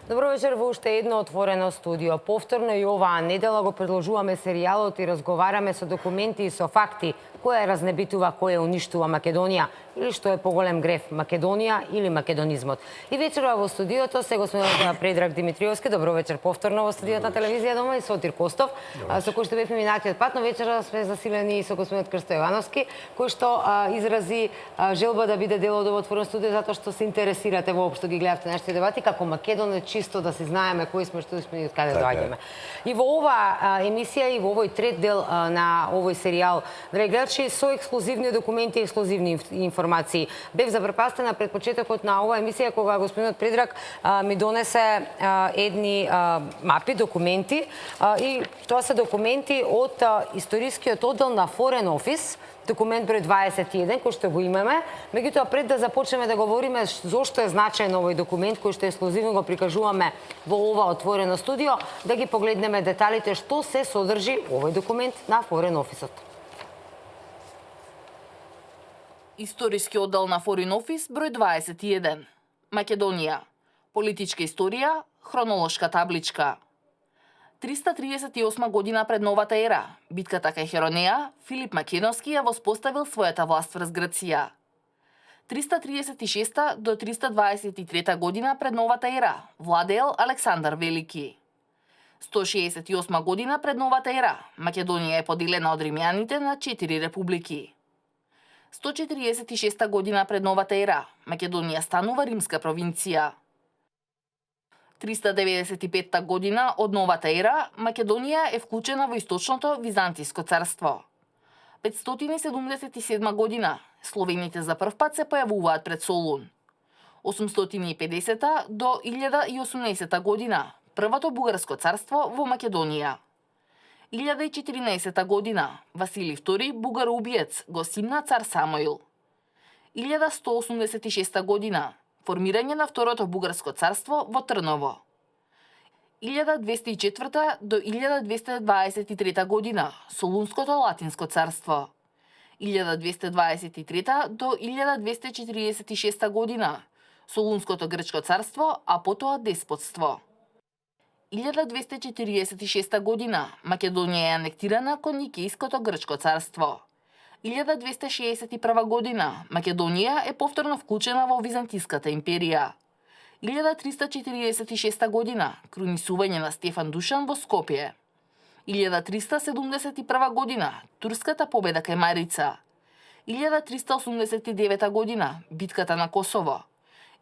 Добро вечер во уште едно отворено студио. Повторно и оваа недела го продолжуваме серијалот и разговараме со документи и со факти која разнебитува, која уништува Македонија или што е поголем греф, Македонија или македонизмот. И вечерва во студиото се господинот Предраг Димитриевски. Добро вечер повторно во студиото на телевизија Дома и Сотир Костов, со кој што бевме минатиот пат, но вечера сме засилени и со господинот Крсто Јовановски, кој што изрази желба да биде дел од овој отворено студио затоа што се интересирате воопшто ги гледавте нашите дебати како македонец, чисто да се знаеме кои сме, што сме и од каде доаѓаме. И во оваа емисија и во овој трет дел на овој серијал, драги гледачи, со ексклузивни документи и ексклузивни информации. Бев запрепастена пред почетокот на оваа емисија кога господинот Предраг ми донесе едни мапи, документи, и тоа се документи од историскиот оддел на Foreign Office, документ број 21, кој што го имаме. Меѓутоа, пред да започнеме да говориме зошто е значаен овој документ, кој што ексклузивно го прикажуваме во ова отворено студио, да ги погледнеме деталите што се содржи овој документ на Foreign Office-от. Историски оддел на Foreign Office број 21. Македонија. Политичка историја, хронолошка табличка. 338 година пред новата ера, битката кај Херонеја, Филип Македонски ја воспоставил својата власт врз Грција. 336 до 323 година пред новата ера, владеел Александар Велики. 168 година пред новата ера, Македонија е поделена од римјаните на 4 републики. 146 година пред новата ера, Македонија станува римска провинција. 395 година од новата ера, Македонија е вклучена во Источното Византиско царство. 577 година, словените за прв пат се појавуваат пред Солун. 850 до 1080 година, првото бугарско царство во Македонија. 1014 година, Васили II, бугароубиец, го симна цар Самоил. 1186 година, формирање на второто бугарско царство во Трново. 1204 до 1223 година, Солунското латинско царство. 1223 до 1246 година, Солунското грчко царство, а потоа деспотство. 1246 година, Македонија е анектирана кон Никејското грчко царство. 1261 година, Македонија е повторно вклучена во Византиската империја. 1346 година, крунисување на Стефан Душан во Скопје. 1371 година, турската победа кај Марица. 1389 година, битката на Косово.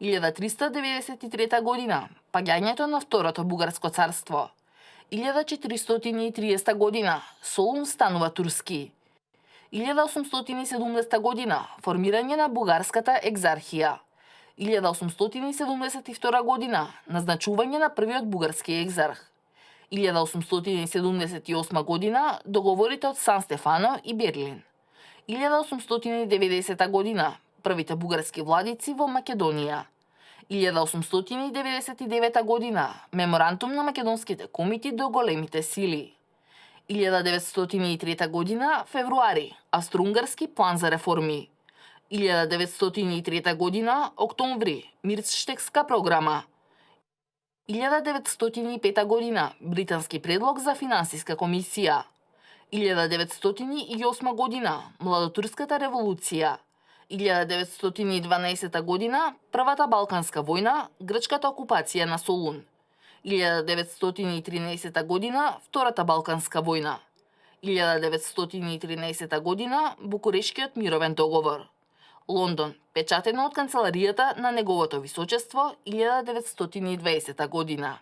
1393 година, паѓањето на Второто бугарско царство. 1430 година, Солун станува турски. 1870 година, формирање на бугарската екзархија. 1872 година, назначување на првиот бугарски екзарх. 1878 година, договорите од Сан Стефано и Берлин. 1890 година, првите бугарски владици во Македонија. 1899 година, меморандум на македонските комити до големите сили. 1903 година, февруари, австро-унгарски план за реформи. 1903 година, октомври, Мирштекска програма. 1905 година, британски предлог за финансиска комисија. 1908 година, Младотурската револуција. 1912 година, Првата Балканска војна, грчката окупација на Солун. 1913 година, Втората Балканска војна. 1913 година, Букурешкиот мировен договор. Лондон, печатено од канцеларијата на неговото височество, 1920 година.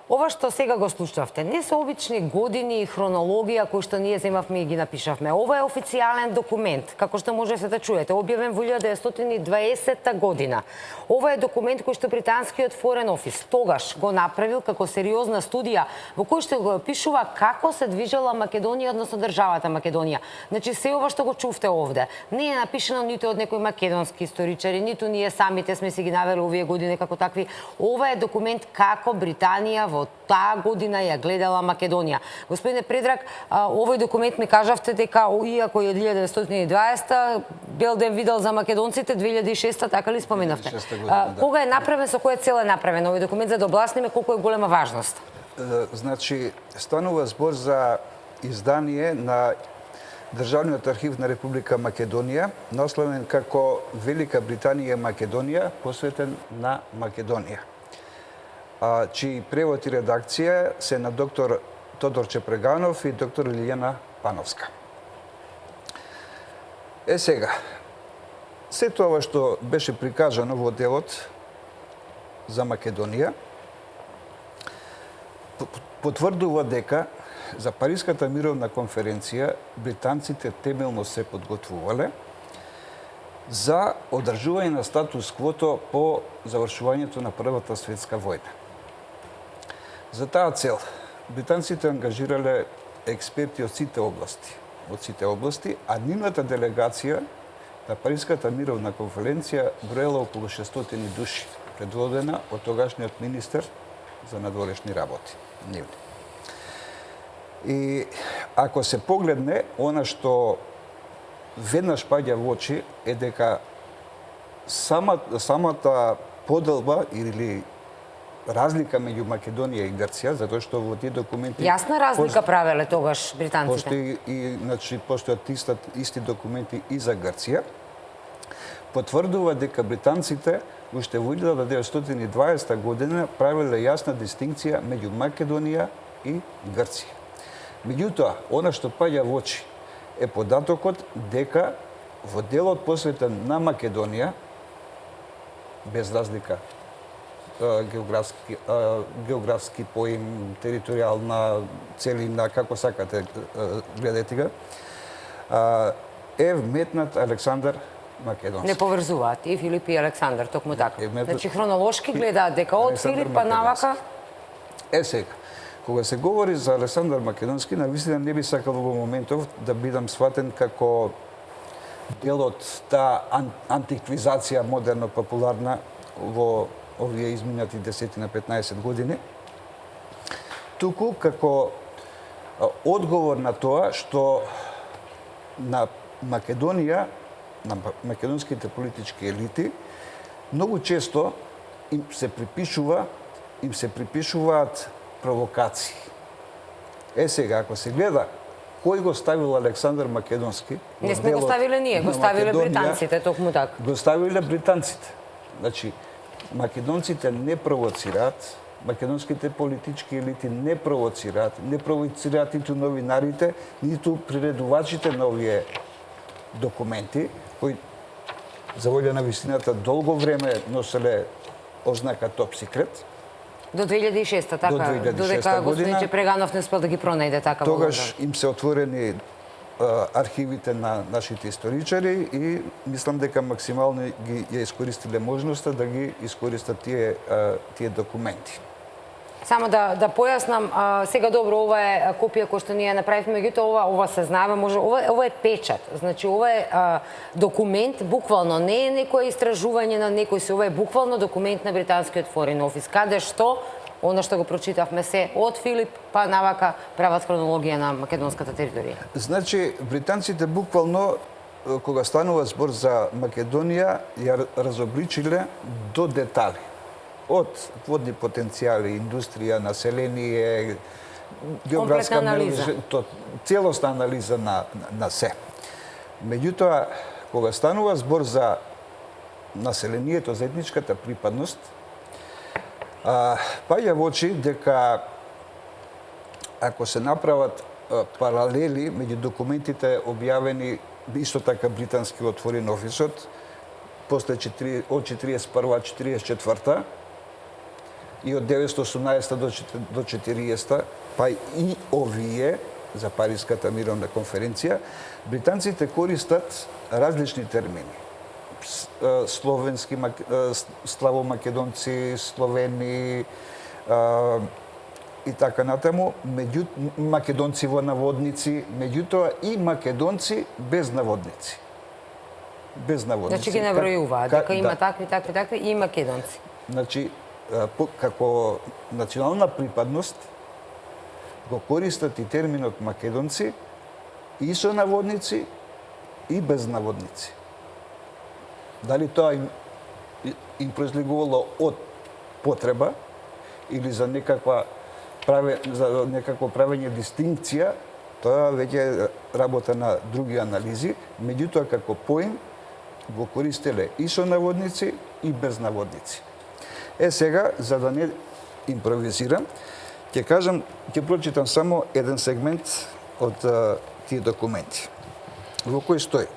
Ова што сега го слушавте не се обични години и хронологија кои што ние земавме и ги напишавме. Ова е официјален документ, како што можете да чуете, објавен во 1920 година. Ова е документ кој што британскиот Foreign Office тогаш го направил како сериозна студија во кој што го опишува како се движела Македонија, односно државата Македонија. Значи се ова што го чувте овде не е напишано ниту од некој македонски историчари, ниту ние самите сме си ги навели овие години како такви. Ова е документ како Британија во во таа година ја гледала Македонија. Господине Предраг, овој документ ми кажавте дека иако е 1920 бел ден видел за македонците 2006, така ли споменавте? Кога е направен, со која цел е направен овој документ, за да обласниме колку е голема важност? Значи, станува збор за издание на Државниот архив на Република Македонија, насловен како Велика Британија и Македонија, посветен на Македонија, чии превод и редакција се на доктор Тодор Чепреганов и доктор Илијана Пановска. Сега, се тоа што беше прикажано во делот за Македонија, потврдува дека за Париската мировна конференција британците темелно се подготвувале за одржување на статус квото по завршувањето на Првата светска војна. За таа цел британците ангажирале експерти од сите области, а нивната делегација на Париската мировна конференција броела околу 600 души, предводена од тогашниот министер за надворешни работи. Нивни. И ако се погледне, она што веднаш паѓа во очи е дека самата поделба или разлика меѓу Македонија и Грција, затоа што во тие документи... Јасна разлика правеле тогаш британците. Постојат исти документи и за Грција, потврдува дека британците уште во 1920 година правеле јасна дистинкција меѓу Македонија и Грција. Меѓутоа, она што паѓа во очи е податокот дека во делот посветен на Македонија, без разлика географски поим, територијална целина, како сакате гледате го, е вметнат Александар Македонски. Не поврзуваат и Филип и Александар, токму така. Значи хронолошки гледаат дека од Филип па навака... Сега, кога се говори за Александар Македонски, навистина не би сакал во моментов да бидам сватен како дел од таа антиквизација модерно популарна во овие изминати 10 на 15 години, туку како одговор на тоа што на Македонија, на македонските политички елити, многу често им се припишуваат провокации. Сега, ако се гледа кој го ставил Александар Македонски... Не сме го ставиле ние, го ставиле британците, токму така. Го ставиле британците. Значи, македонците не провоцираат, македонските политички елити не провоцираат ниту новинарите, ниту приредувачите на овие документи, кои за волја на вистината долго време носеле ознака топ секрет. До 2006, така? До 2006 додека господин Чепреганов не успел да ги пронајде така. Тогаш им се отворени архивите на нашите историчари и мислам дека максимално ги ја искористиле можноста да ги искористат тие документи. Само да појаснам, сега добро, ова е копија која што ние направивме, меѓутоа ова се знае, ова е печат. Значи ова е документ, буквално не е некое истражување на некој се, ова е буквално документ на британскиот форен офис, каде што оно што го прочитавме се од Филип па навака прават хронологија на македонската територија. Значи британците буквално кога станува збор за Македонија ја разобличиле до детали. Од водни потенцијали, индустрија, население, географска анализа, целосна анализа на се. Меѓутоа, кога станува збор за населението, за етничката припадност, паѓа во очи дека ако се направат паралели меѓу документите објавени исто така британски отворен офисот после од 41-44 и од 918 до 40, па и овие за Париската мировна конференција, британците користат различни термини. Словенски, славомакедонци, словени и така натаму, македонци во наводници, меѓутоа и македонци без наводници. Без наводници. Значи ги набројуваат, дека има такви и македонци. Значи, како национална припадност го користат и терминот македонци и со наводници и без наводници. Дали тоа им произлегувало од потреба или за некакво правење дистинкција, тоа веќе е работа на други анализи, меѓутоа како поим го користеле и со наводници и без наводници. Сега, за да не импровизирам, ќе прочитам само еден сегмент од тие документи, во кој стои: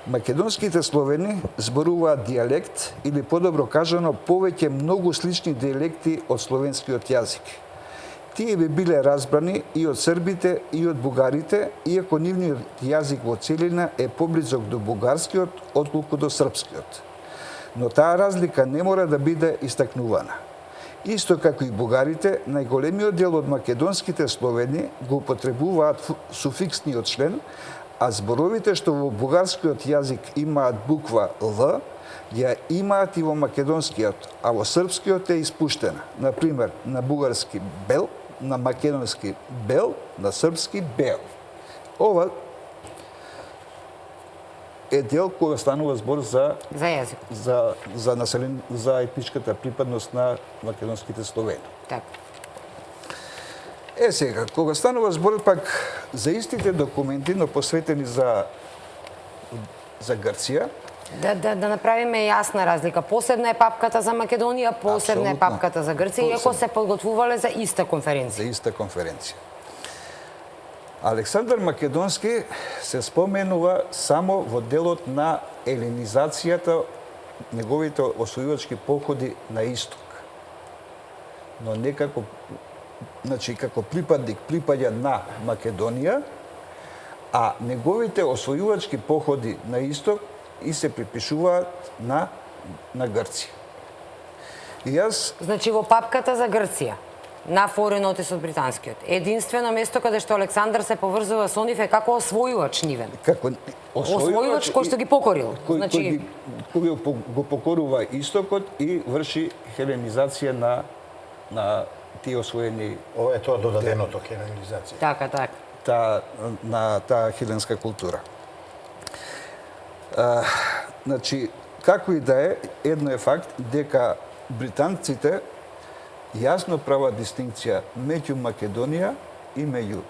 македонските словени зборуваат дијалект или подобро кажано повеќе многу слични дијалекти од словенскиот јазик. Тие би биле разбрани и од србите и од бугарите, иако нивниот јазик во целина е поблизок до бугарскиот отколку до српскиот. Но таа разлика не мора да биде истакнувана. Исто како и бугарите, најголемиот дел од македонските словени го употребуваат суфиксниот член, а зборовите што во бугарскиот јазик имаат буква Л, ја имаат и во македонскиот, а во српскиот е испуштена. Например, на бугарски бел, на македонски бел, на српски бел. Ова е дел кога станува збор за јазик. За етничката припадност на македонските словени. Така. Сега, кога станува збор пак за истите документи, но посветени за Грција, Да направиме јасна разлика. Посебна е папката за Македонија, посебна е папката за Грција, иако се подготвувале за иста конференција. За иста конференција. Александар Македонски се споменува само во делот на еленизацијата, неговите освојувачки походи на исток. Но некако, како припадник припаѓа на Македонија, а неговите освојувачки походи на исток и се припишуваат на Грција. И јас... Значи во папката за Грција, на Foreign Notice од британскиот, единствено место каде што Александар се поврзува со нив е како освојувач нивен. Како освојувач кој што ги покорил. Кој го покорува истокот и врши хеленизација на тие освоени... Ова е тоа додаденото хеленизација. Така. На таа хеленска култура. Значи, како и да е, едно е факт дека британците јасно прават дистинкција меѓу Македонија и меѓу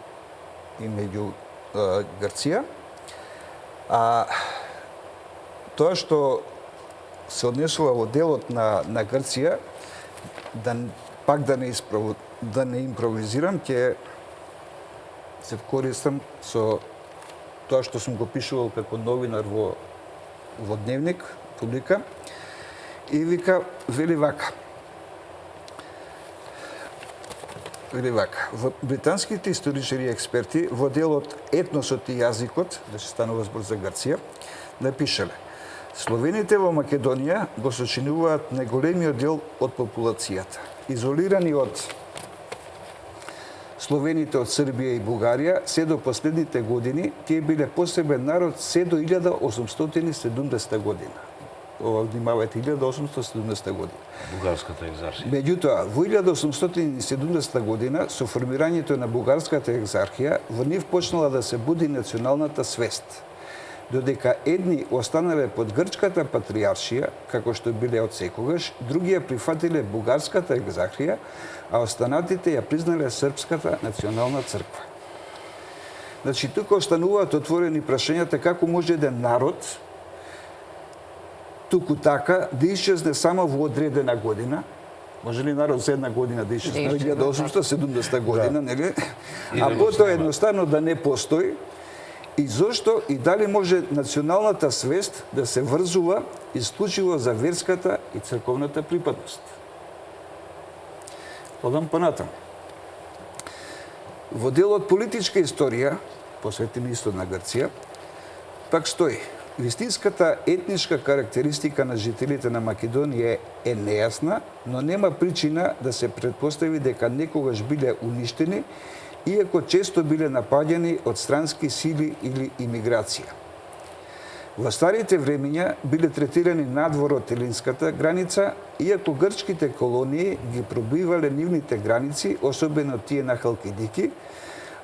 Грција. А тоа што се однесува во делот на Грција, да не импровизирам, ќе се користам со тоа што сум го пишувал како новинар во Дневник, Публика, и вели вака. Британските историчари и експерти во делот Етносот и јазикот, да се станува збор за Грција, напишале: словените во Македонија го сочинуваат најголемиот дел од популацијата. Изолирани од словените од Србија и Бугарија, се до последните години, тие биле посебен народ се до 1870 година. Ова, внимавајте, 1870 година. Бугарската екзархија. Меѓутоа, во 1870 година, со формирањето на бугарската екзархија, во нив почнала да се буди националната свест. Додека едни останале под грчката патриаршија, како што биле од секогаш, други ја прифатиле бугарската екзархија, а останатите ја признале српската национална црква. Значи, тука остануваат отворени прашањата како може еден народ туку така да исчезне само во одредена година. Може ли народ за една година да исчезне? 1870 година, нели? А потоа едноставно да не постои. И зошто и дали може националната свест да се врзува исклучиво за верската и црковната припадност? Одам понатам. Во делот политичка историја, посветен исто на Грција, пак стои: вистинската етничка карактеристика на жителите на Македонија е нејасна, но нема причина да се претпостави дека некогаш биле уништени, иако често биле напаѓани од странски сили или имиграција. Во старите времења биле третирани надвор од елинската граница, иако грчките колонии ги пробивале нивните граници, особено тие на Халкидики,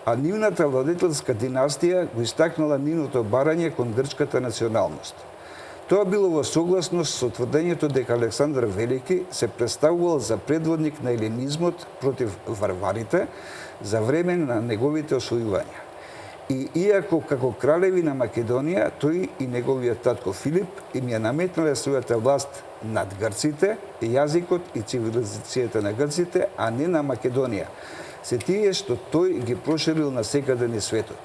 а нивната владетелска династија го истакнала нивното барање кон грчката националност. Тоа било во согласност со тврдењето дека Александар Велики се представувал за предводник на еленизмот против варварите за време на неговите освојувања. И иако како кралеви на Македонија, тој и неговиот татко Филип им ја наметнале својата власт над грците, јазикот и цивилизацијата на грците, а не на Македонија. Се тие што тој ги проширил на секаде низ светот.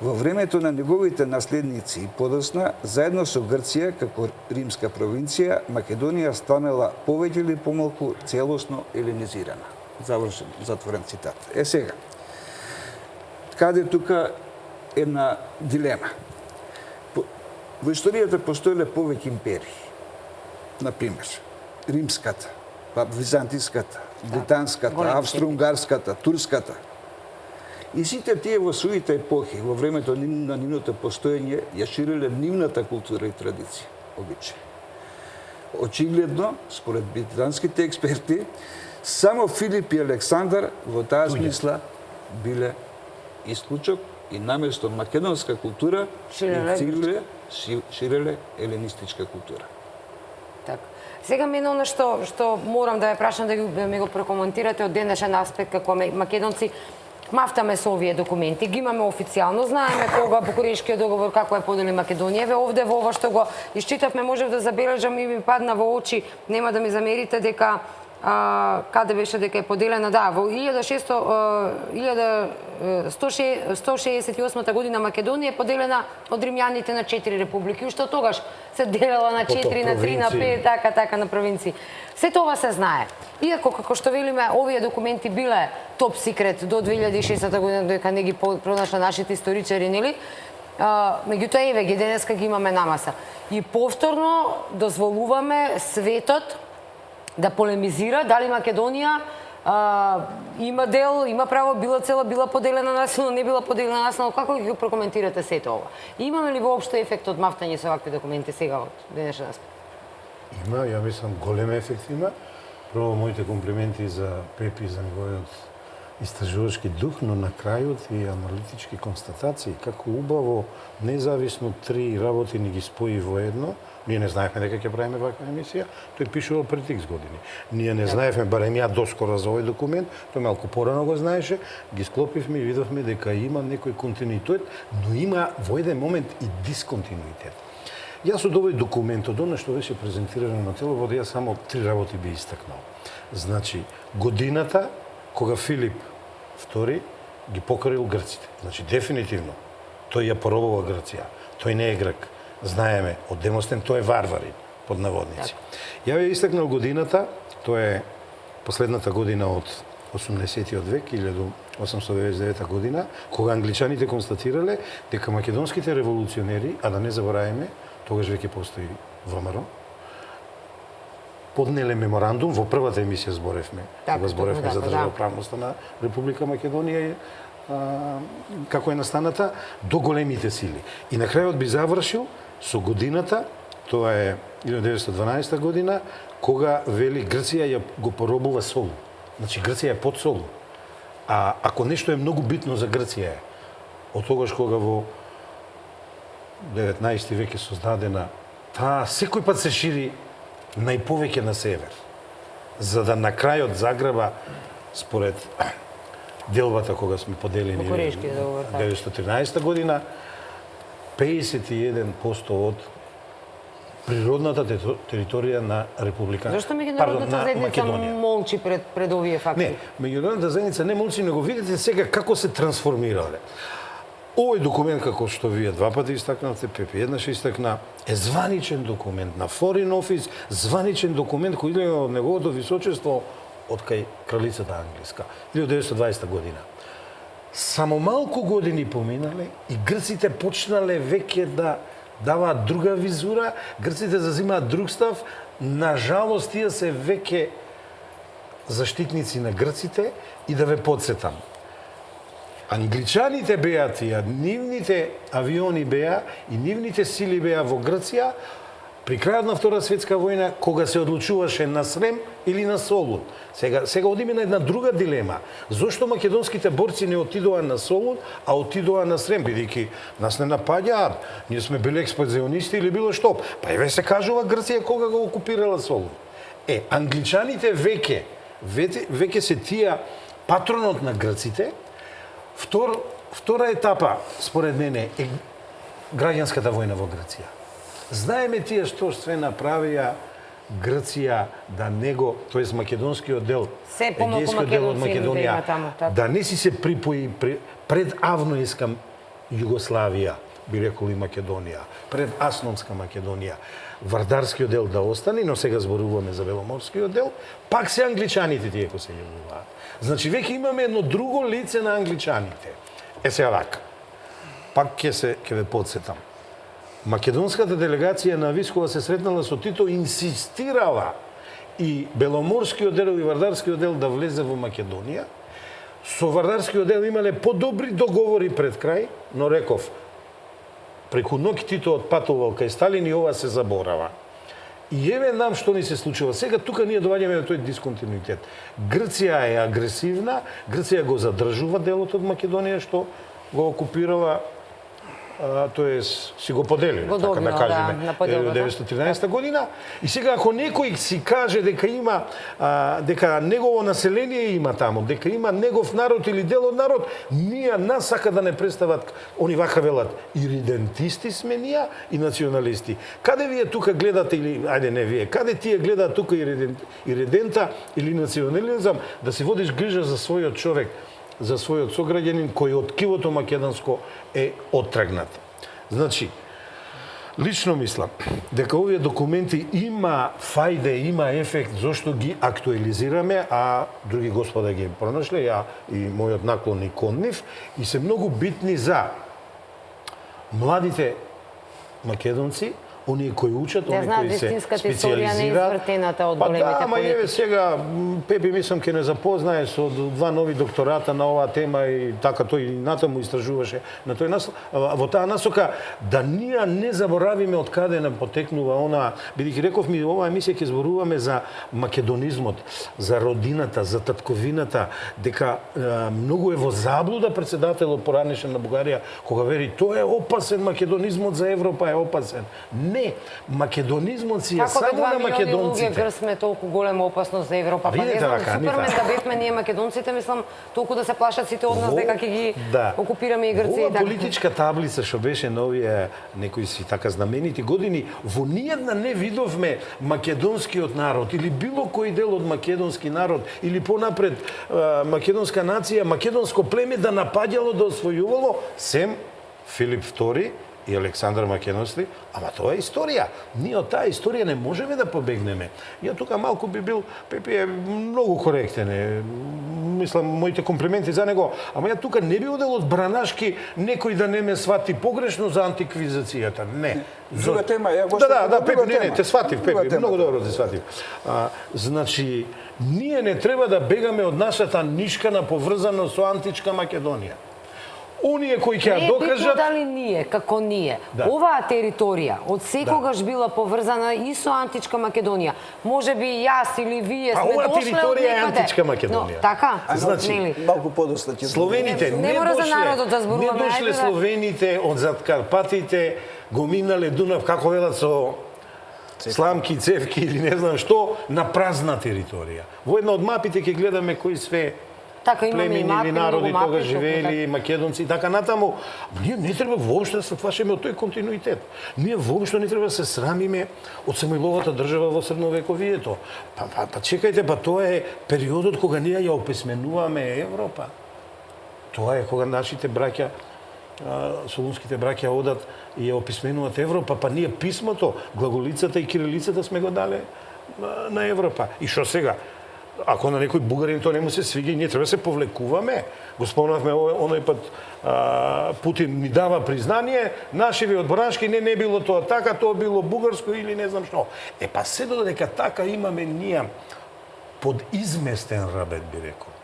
Во времето на неговите наследници и подосна, заедно со Грција како римска провинција, Македонија станала повеќе или помалку целосно еленизирана. Завршен, затворен цитат. Сега, каде тука една дилема. Во историјата постоеле повеќе империи. Например, римската, византиската, британската, австро-унгарската, турската. И сите тие во своите епохи, во времето на нивното постоење, ја шириле нивната култура и традиција, обичаи. Очигледно, според британските експерти, само Филип и Александар во таа смисла биле исклучок и наместо македонска култура ширеле еленистичка култура. Така. Сега мене оно што морам да ве прашам да ми го прокоментирате од денешен аспект како македонци, мафтаме со овие документи, ги имаме официјално, знаеме кога Букурешкиот договор како е поделен Македонија. Овде во ова што го исчитавме можев да забележам и ми падна во очи, нема да ми замерите дека каде беше дека е поделена, да, во 1168 година Македонија е поделена од римјаните на 4 републики, уште од тогаш се делела на 4, на 3, на 5, така на провинции. Се тоа се знае. Иако, како што велиме, овие документи биле топ секрет до 2006 година, дека не ги пронашла нашите историчари, нели? Меѓутоа, еве ги денеска ги имаме намаса. И повторно дозволуваме светот да полемизира дали Македонија има дел, има право, била поделена населно, не била поделена населно. Како ги прокоментирате сето ова? Имаме ли воопшто ефект од мафтање со вакви документи сега од денешен аспект? Има, ја мислам, голем ефект има. Прво, моите комплименти за Пепи, за неговиот истражувачки дух, но на крајот и аналитички констатации, како убаво, независно три работи ни ги спои во едно. Ние не знаевме дека ќе правиме ваква емисија, тој пишувал пред X години. Ние не знаевме, барем ја доскоро за овој документ, тој малку порано го знаеше, ги склопивме и видовме дека има некој континуитет, но има во еден момент и дисконтинуитет. Јас од овој документ, од оно што беше презентирано на телевизија, јас само три работи би истакнал. Значи, годината кога Филип II ги покорил грците. Значи, дефинитивно, тој ја поробува Грција. Тој не е грк. Знаеме, од Демостен тој е варварин, под наводници. Ја ја истакнал годината, тоа е последната година од 80-тиот век, 1899 година, кога англичаните констатирале дека македонските револуционери, а да не забораваме, тогаш веќе постои ВМРО, поднеле меморандум, во првата емисија зборевме, кога зборевме за државоправноста на Република Македонија, како е настаната, до големите сили. И на крајот би завршил со годината, тоа е 1912 година, кога вели Грција ја го поробува Солун. Значи Грција е под Солун. А ако нешто е многу битно за Грција е, од тогаш кога во 19 век е создадена, таа секој пат се шири најповеќе на север, за да на крајот заграба, според делбата кога сме поделени 1913 година, 51% од природната територија на Република Зашто меѓународната заедница молчи пред овие факти? Не, меѓународната заедница не молчи, но го видите сега како се трансформирале. Овој документ, како што вие два пати истакнавте, Пепи еднаш истакна, е званичен документ на Foreign Office, званичен документ кој иде од неговото височество од кај кралицата англиска, 1920 година. Само малку години поминале и грците почнале веќе да даваат друга визура, грците зазимаат друг став, на жалост тие се веќе заштитници на грците и да ве подсетам. англичаните беа тие, нивните авиони беа и нивните сили беа во Грција при крајот на Втора светска војна, кога се одлучуваше на Срем или на Солун. Сега одиме на една друга дилема. Зошто македонските борци не отидоа на Солун, а отидоа на Срем, бидејќи нас не напаѓаат, ние сме били експанзионисти или било што. Па еве се кажува Грција кога го окупирала Солун. Англичаните веќе се тие патронот на грците. Втора етапа, според мене, е граѓанската војна во Грција. Знаеме тие што све направија Грција да него, тоест македонскиот дел, егејскиот дел од Македонија, да не си се припои пред Авнојска Југославија, би рекол и Македонија, пред Аснонска Македонија, Вардарскиот дел да остане, но сега зборуваме за Беломорскиот дел, пак се англичаните тие кои се јавуваат. Значи веќе имаме едно друго лице на англичаните. Сега вака. Пак ќе ве подсетам. Македонската делегација на Вискова се сретнала со Тито, инсистирала и Беломорскиот дел и Вардарскиот дел да влезе во Македонија. Со Вардарскиот дел имале подобри договори пред крај, но реков, преку ноќ Тито отпатувал кај Сталин и ова се заборава. И еве нам што ни се случува. Сега тука ние доаѓаме до тој дисконтинуитет. Грција е агресивна, Грција го задржува делот од Македонија што го окупирала, тоест си го поделиле, така да кажеме, 1913 година. И сега ако некој си каже дека има дека негово население има таму, дека има негов народ или дел од народ, нас сака да не представат, они вака велат, иридентисти сме ние и националисти. Каде вие тука гледате или ајде не вие, каде тие гледаат тука иридента или национализам да си водиш грижа за својот човек, за својот сограѓанин кој од ткивото македонско е оттргнат. Значи, лично мислам дека овие документи има фајде, има ефект зошто ги актуализираме, а други господа ги пронашле, ја и мојот наклонник кон нив, и се многу битни за младите македонци, оние кои учат, оние кои се специализираат. Па да, ама еве сега, Пепи мислам ке не запознае со два нови доктората на оваа тема и така тој натаму истражуваше на тој во таа насока, да ние не заборавиме од каде нам потекнува она, бидејќи рековме оваа емисија ќе зборуваме за македонизмот, за родината, за татковината, дека многу е во заблуда председателот поранешен на Бугарија кога вери тоа е опасен, македонизмот за Европа е опасен. Не, македонизмот си е само на македонците. Како сме толку голема опасност за Европа? Па не знам, супермен да бевме ние македонците, мислам, толку да се плашат сите од нас дека ќе ги окупираме и Грција и така. Ова политичка таблица што беше на овие некои си така знаменити години, во ниедна не видовме македонскиот народ или било кој дел од македонски народ или понапред македонска нација, македонско племе да напаѓало, да освојувало, сем Филип II и Александар Македонски, ама тоа е историја. Ние од таа историја не можеме да побегнеме. Ја тука малку би бил, Пепи е многу коректен, мислам, моите комплименти за него, ама ја тука не би одел од бранашки некој да не ме свати погрешно за антиквизацијата. Не. Друга тема, ја го Да, Пепи, не, те сватив, Пепи, многу добро те сватив. Значи, ние не треба да бегаме од нашата нишкана поврзаност со античка Македонија. Оние кои ќе ја докажат... Не е битно дали ние, како ние. Оваа територија од секогаш била поврзана и со античка Македонија. Може би јас или вие сме дошле од некаде. Оваа територија е античка Македонија. Така? Значи, малку подоста ќе... Словените не дошле словените од зад Карпатите, го минале Дунав, како велат со сламки, цевки или не знам што, на празна територија. Во една од мапите ќе гледаме кои све племени или народи тога живеели, македонци и така натаму. Ние не треба воопшто да се плашиме од тој континуитет. Ние воопшто не треба да се срамиме од Самоиловата држава во средновековието. Па чекајте, тоа е периодот кога ние ја описменуваме Европа. Тоа е кога нашите браќа, солунските браќа одат и ја описменуваат Европа, па ние писмото, глаголицата и кирилицата сме го дале на Европа. И што сега? Ако на некој бугарин тоа не му се свиѓа, ние треба да се повлекуваме. Го спомнавме оној пат, Путин ни дава признание, нашиви од Браншки не било тоа така, тоа било бугарско или не знам што. Па се додека така имаме ние под изместен рабет, би рекол.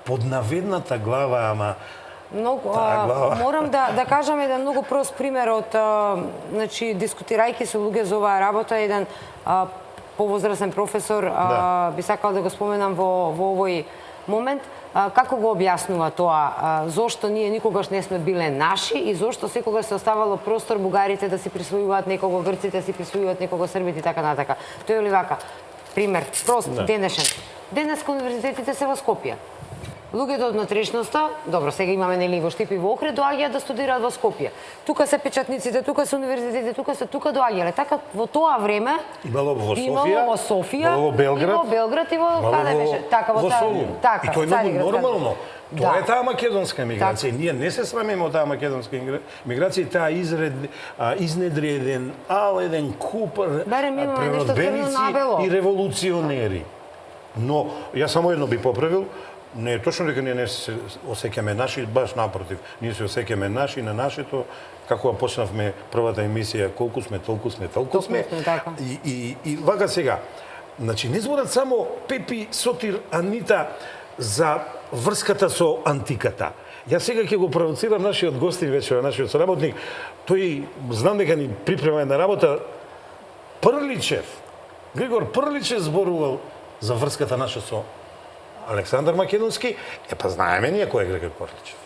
Под наведната глава, ама Многу, морам да кажам еден многу прост пример од, значи, дискутирајќи со луѓе за оваа работа, еден повозрасен професор, би сакал да го споменам во овој момент, како го објаснува тоа, зошто ние никогаш не сме биле наши и зошто секогаш се оставало простор бугарите да си присвојуваат некого, грците да си присвојуваат некого, србите и така натака. Тој е вака. Пример, прост, денешен. Денес универзитетите се во Скопје. Луѓето од внатрешноста, добро, сега имаме нели во Штип и во Охрид, доаѓаат да студираат во Скопје. Тука се печатниците, тука се универзитетите, тука доаѓале. Така во тоа време имало во Софија, во Белград, и во Белград и во каде беше? Така во Солун. И тоа е многу нормално. Тоа е таа македонска миграција. Ние не се срамиме од таа македонска миграција, таа изнедри еден куп природбеници и револуционери. Но јас само едно би поправил, не е точно дека ние не се осеќаме наши, баш напротив. Ние се осеќаме наши на нашето, како почнавме првата емисија, колку сме, толку сме. И вака сега, значи не зборат само Пепи, Сотир, Анита за врската со антиката. Јас сега ќе го провоцирам нашиот гостин вечера, нашиот соработник. Тој знам дека ни припрема една работа. Григор Прличев зборувал за врската наша со Александар Македонски, знаеме ние кој е Григор Прличев.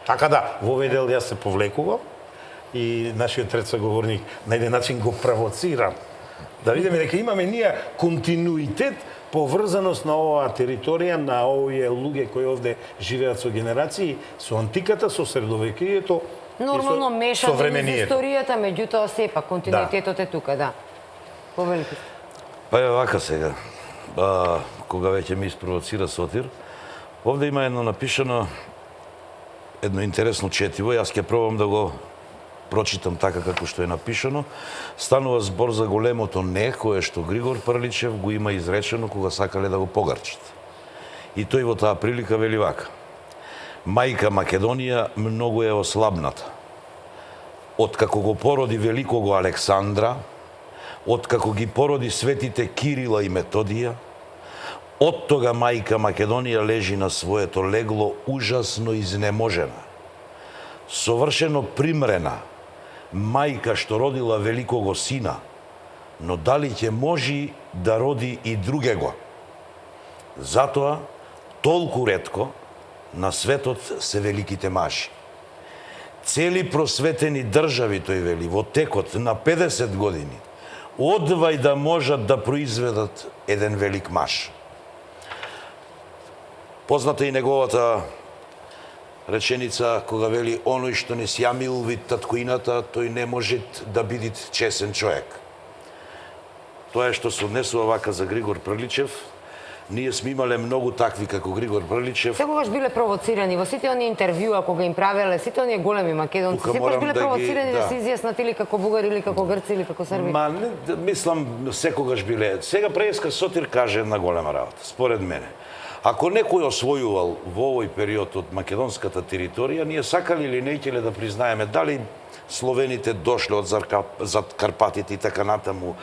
Така да, во овој дел јас се повлекувам и нашиот трет соговорник на еден начин го провоцирам. Да видиме дека имаме ние континуитет поврзаност на оваа територија, на овие луѓе кои овде живеат со генерации, со антиката, со средовекието, нормално мешано из историјата, меѓутоа сепак континуитетот е тука, да. Повелите. Па е вака сега. Кога веќе ми испровоцира Сотир, овде има едно напишано, едно интересно четиво, јас ќе пробам да го прочитам така како што е напишано. Станува збор за големото не, кое што Григор Прличев го има изречено кога сакале да го погарчат. И тој во таа прилика вели вака: мајка Македонија многу е ослабната. Откако го породи великого Александра, откако ги породи светите Кирила и Методија, од тога мајка Македонија лежи на своето легло ужасно изнеможена, совршено примрена, мајка што родила великого сина, но дали ќе можи да роди и другего? Затоа, толку ретко на светот се великите мажи. Цели просветени држави, тој вели, во текот на 50 години, одвај да можат да произведат еден велик маж. Позната и неговата реченица кога вели: оној што не сјамил вид таткоината, тој не може да биде чесен човек. Тоа е што се однесува вака за Григор Прличев. Ние сме имале многу такви како Григор Прличев. Секогаш биле провоцирани во сите оние интервјуа кога им правеле сите оние големи македонци. Секогаш биле провоцирани да се изјаснат или како бугари, или како грци, или како срби. Мислам, секогаш биле. Сега преска Сотир каже една голема работа, според мене. Ако некој освојувал во овој период од македонската територија, ние сакали или не ќеле да признаеме дали словените дошле од зад Карпатите и така натаму,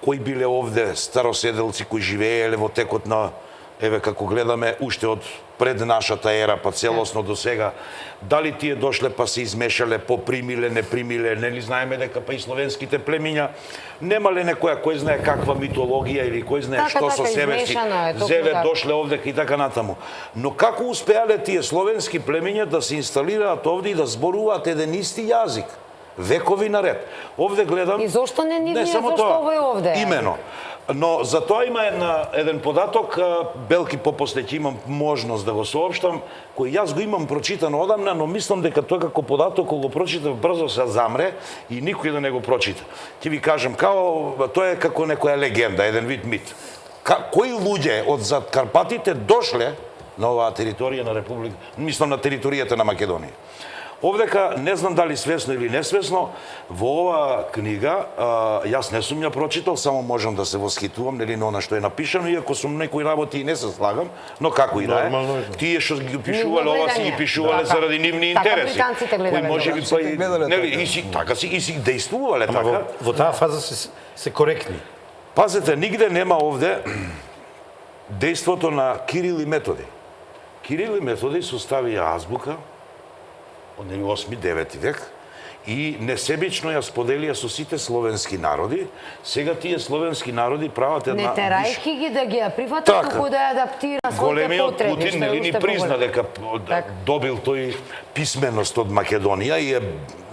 кои биле овде староседелци кои живееле во текот на, еве како гледаме, уште од пред нашата ера, па целосно до сега, дали тие дошле па се измешале, попримиле, не примиле, нели знаеме дека па и словенските племиња немале некоја кој знае каква митологија или кој знае што со себе си зеле, дошле овде и така натаму. Но како успеале тие словенски племиња да се инсталираат овде и да зборуваат еден исти јазик? Векови наред. Овде гледам... И зошто не ние, зошто овој овде? Имено. Но за тоа има еден податок, белки попосле ќе имам можност да го соопштам, кој јас го имам прочитано одамна, но мислам дека тој како податок, кога го прочитав, брзо се замре и никој да не го прочита. Ќе ви кажам, тоа е како некоја легенда, еден вид мит. Кои луѓе од зад Карпатите дошле на оваа територија на Република, мислам на територијата на Македонија. Овдека, не знам дали свесно или несвесно, во оваа книга, јас не сум ја прочитал, само можам да се восхитувам, нели, на она што е напишано, иако сум некои работи и не се слагам, но како и да е, тие што ги пишувале, ова си ги пишувале заради нивни интереси. Кои може би па и, нели, и си действувале така. Во таа фаза се коректни. Пазете, нигде нема овде дејството на Кирил и Методи. Кирил и Методи составија азбука, од 8-9 век, и несебично ја споделија со сите словенски народи. Сега тие словенски народи прават една... Не терајки ги да ги ја прифатат, Така. туку да ја адаптира своите Големиот потреби. Путин нели ни призна дека добил тој писменост од Македонија и е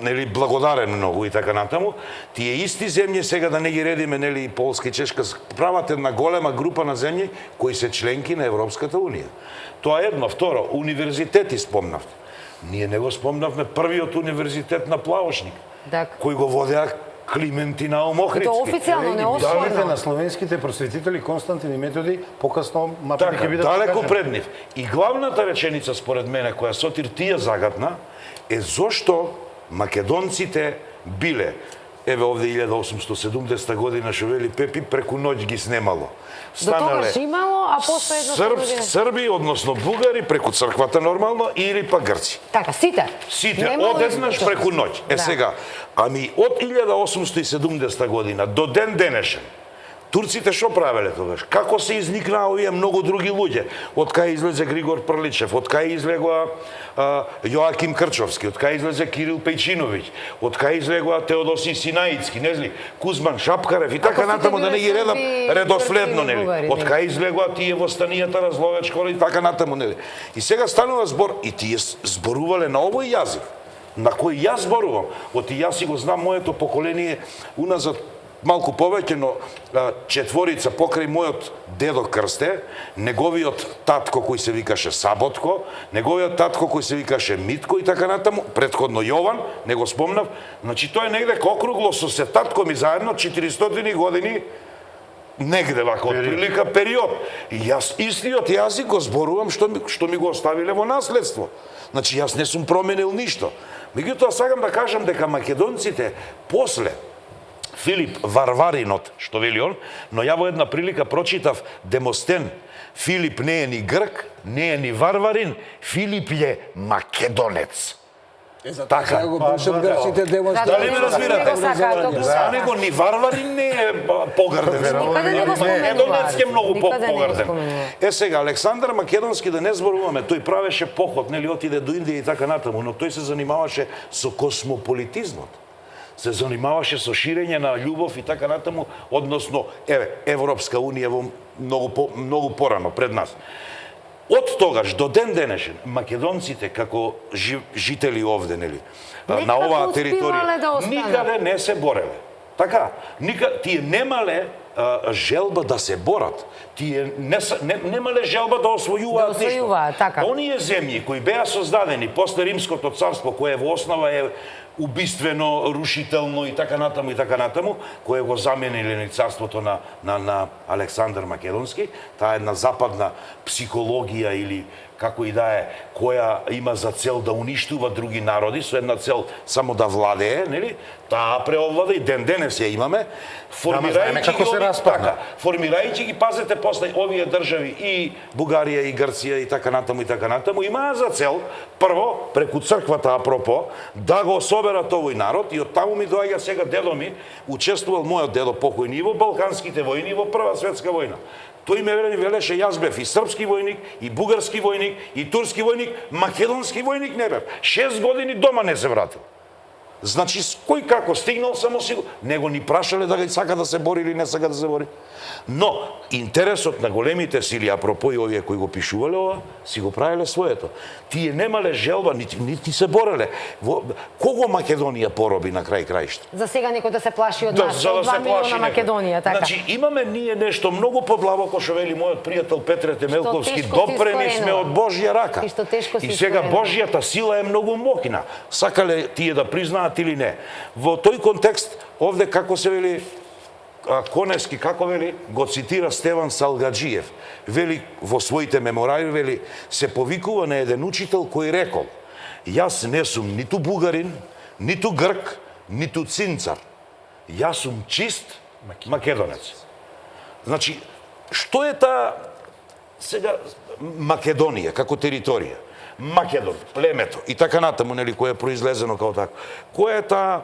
нели благодарен многу и така натаму. Тие исти земји сега да не ги редиме нели Полска и Чешка прават една голема група на земји кои се членки на Европската унија. Тоа едно, второ, универзитети спомнавте. Ние не го спомнавме првиот универзитет на Плавошник, кој го водеа Клименти Наум Охридски. Тоа официјално не Давите на освоено. словенските просветители Константин и Методи, покасно мапите ќе бидат далеко пред нив. И главната реченица според мене која Сотир тија загатна е зошто македонците биле, еве овде 1870 година што вели Пепи, преку ноќ ги снемало. До тогаш имало, а после едно Срби, односно бугари, преку црквата нормално, или па грци. Така, сите. Сите, Немало одеднаш изключок. преку ноќ. Да. Сега, ами од 1870 година до ден денешен, турците што правеле тогаш? Како се изникнаа овие многу други луѓе? Од кај излезе Григор Прличев, од кај излегоа Јоаким Крчовски, од кај излезе Кирил Пејчиновиќ, од кај излегоа Теодосиј Синаицки, не зли, Кузман Шапкарев и така натаму, да не ги редам редоследно, нели? Од кај излегоа тие востанијата Разловечко и така натаму, нели? И сега станува збор и тие зборувале на овој јазик, на кој јас зборувам. Оти јас си го знам моето поколение уназад малку повеќе, но четворица покрај мојот дедо Крсте, неговиот татко кој се викаше Саботко, неговиот татко кој се викаше Митко и така натаму, претходно Јован, не го спомнав, значи тоа е негде округло со се татко ми заедно 400 години негде вака од прилика период. И јас истиот јазик го зборувам што ми го оставиле во наследство. Значи јас не сум променил ништо. Меѓутоа сакам да кажам дека македонците после Филип Варваринот, што вели он, но ја во една прилика прочитав Демостен. Филип не е ни грк, не е ни варварин, Филип е македонец. Така. го бушат грците демонстрации. Дали ме разбирате? За него ни варварин не е погрден. Никаде не го споменува. Македонец е многу Никаде не го погрден. споменува. Сега, Александар Македонски, да не зборуваме, тој правеше поход, нели, отиде до Индија и така натаму, но тој се занимаваше со космополитизмот. Се занимаваше со ширење на љубов и така натаму, односно, Европска унија во многу порано пред нас. Од тогаш до ден денешен, македонците како жители овде, нели, на оваа територија, никаде не се бореле. Така, тие немале желба да се борат. Тие немале желба да освојуваат ништо. Така. Оние земји кои беа создадени после Римското царство, кое во основа е убиствено, рушително и така натаму, кое го замениле царството на Александар Македонски, таа една западна психологија или како и да е, која има за цел да уништува други народи, со една цел само да владее, нели? Таа преовлада и ден денес ја имаме, формирајќи ги, пазете, после овие држави и Бугарија и Грција и така натаму, имаа за цел, прво, преку црквата, апропо, да го соберат овој народ и од таму ми доаѓа сега дедо ми, учествувал мојот дедо покојни и во Балканските војни и во Прва светска војна. Тој ме велеше, јас бев и српски војник, и бугарски војник, и турски војник, македонски војник не бев. 6 години дома не се вратил. Значи, кој како стигнал, само си него ни прашале да сака да се бори или не сака да се бори. Но, интересот на големите сили, апропо и овие кои го пишувале ова, си го правиле своето. Тие немале желба, нити се бореле. Кого Македонија пороби на крај краишта? За сега некој да се плаши од нас, од 2 милиона Македонија, така. Значи, имаме ние нешто многу подлабоко, што вели мојот пријател Петре Темелковски, допрени сме од Божја рака. И сега Божјата сила е многу мокна. Сакале тие да признаат или не. Во тој контекст, овде како се вели, Коневски, како вели, го цитира Стеван Салгаджиев. Вели во своите меморари, вели, се повикува на еден учител кој рекол: јас не сум ниту бугарин, ниту грк, ниту цинцар. Јас сум чист македонец. Значи, што е таа сега Македонија како територија? Македон, племето и така натаму, нели, кое е произлезено како така. Која е таа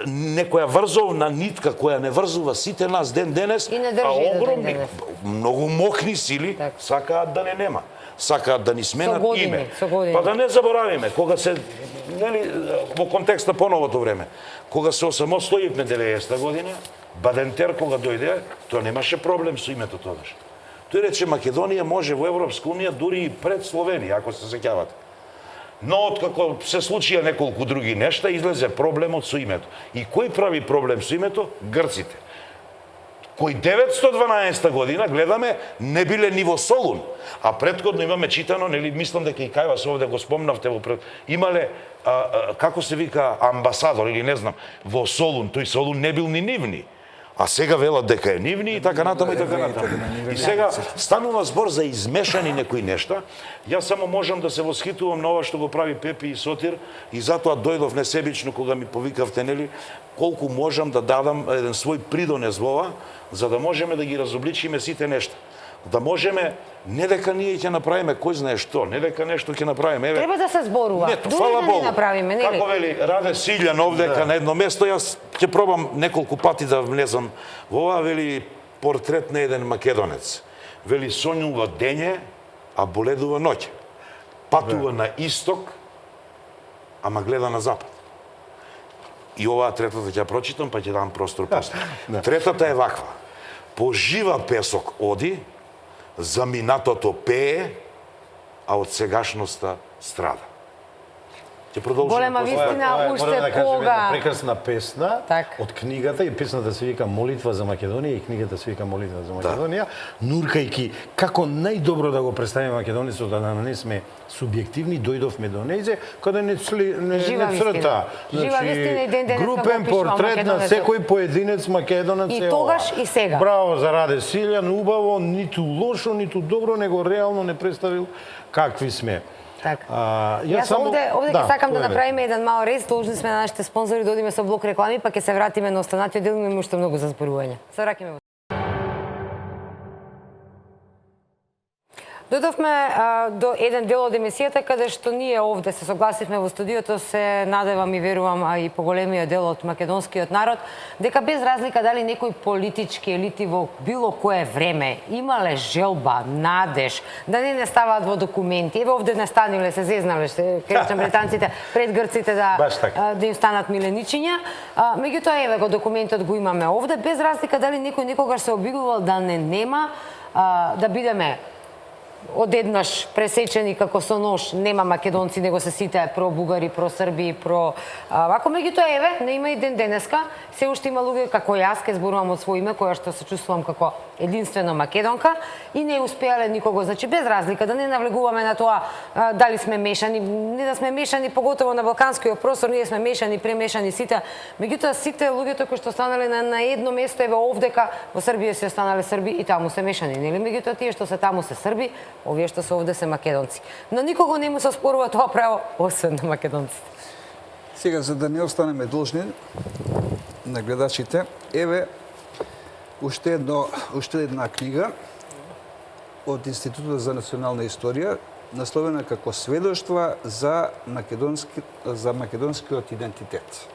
некоја врзовна нитка која не врзува сите нас ден денес, а огромни, многу мокни сили сакаат да не нема. сакаат да ни сменат име. Со години. Па да не заборавиме, кога се, нели, во контекст на поновото време, кога се осамостоивме 90-та година, Бадентер кога дојде, тоа немаше проблем со името тогаш. Тој рече Македонија може во Европска унија дури и пред Словенија, ако се сеќавате. Но откако се случија неколку други нешта, излезе проблемот со името. И кој прави проблем со името? Грците. Кој 912 година, гледаме, не биле ни во Солун. А предходно имаме читано, нели, мислам дека и кај вас овде го спомнавте, имале, како се вика, амбасадор или не знам, во Солун. Тој Солун не бил ни нивни. А сега велат дека е нивни и така натаму и така натаму. И сега станува збор за измешани некои нешта. Јас само можам да се восхитувам на ова што го прави Пепи и Сотир и затоа дојдов несебично кога ми повикавте, нели, колку можам да дадам еден свој придонес во ова, за да можеме да ги разобличиме сите нешта. Да можеме, не дека ние ќе направиме кој знае што, не дека нешто ќе направиме. Еве, треба да се зборува. Не, фала Богу. Направиме, нели? Како вели Раде Силјан овдека на едно место, јас ќе пробам неколку пати да влезам во ова, вели портрет на еден македонец. Вели сонјува дење, а боледува ноќе. Патува на исток, ама гледа на запад. И оваа третата ќе прочитам, па ќе дам простор после. Третата е ваква. По жива песок оди, за минатото пее, а од сегашноста страда. Ќе продолжиме. Голема вистина, уште да кажем кога... една прекрасна песна Так. од книгата, и песната се вика Молитва за Македонија, и книгата се вика Молитва за Македонија, нуркајки како најдобро да го представиме македонецот, да не сме субјективни, дојдовме до нејзе, каде не Жива црта. Жива вистина и ден денес Групен како опишува портрет на македонецот. секој поединец македонец И е тогаш ова. и сега. Браво за Раде Силјан, убаво, ниту лошо, ниту добро, него реално не представил какви сме. Така. Јас Јас овде ќе сакам да тоа е направиме еден мал рез, должни сме на нашите спонзори да одиме со блок реклами, па ќе се вратиме на останатиот дел, имаме уште многу за зборување. Се враќаме. Дојдовме до еден дел од емисијата каде што ние овде се согласивме во студиото, се надевам и верувам и поголемиот дел од македонскиот народ, дека без разлика дали некои политички елити во било кое време имале желба, надеж, да не ставаат во документи. Еве овде не станиле, се зезнале, се кречам британците пред грците да им станат миленичиња. Меѓутоа еве го документот го имаме овде, без разлика дали некој некогаш се обидувал да не нема да бидеме одеднаш пресечени како со нож, нема македонци, него се сите про-бугари, про-срби, вако, меѓутоа еве, не има и ден денеска, се уште има луѓе како јас, ке зборувам од своје име, која што се чувствувам како единствено македонка и не успеале никого, значи без разлика, да не навлегуваме на тоа дали сме мешани, не да сме мешани, поготово на балканскиот простор, ние сме мешани, премешани сите, меѓутоа сите луѓето кои што останале на едно место, еве овдека, во Србија се останале срби и таму се мешани, нели? Меѓутоа тие што се таму се срби, овие што се овде се македонци. Но никого не му се спорува тоа право, освен на македонците. Сега, за да не останеме должни на гледачите, еве уште една книга од Институтот за национална историја, насловена како сведоштва за македонскиот идентитет.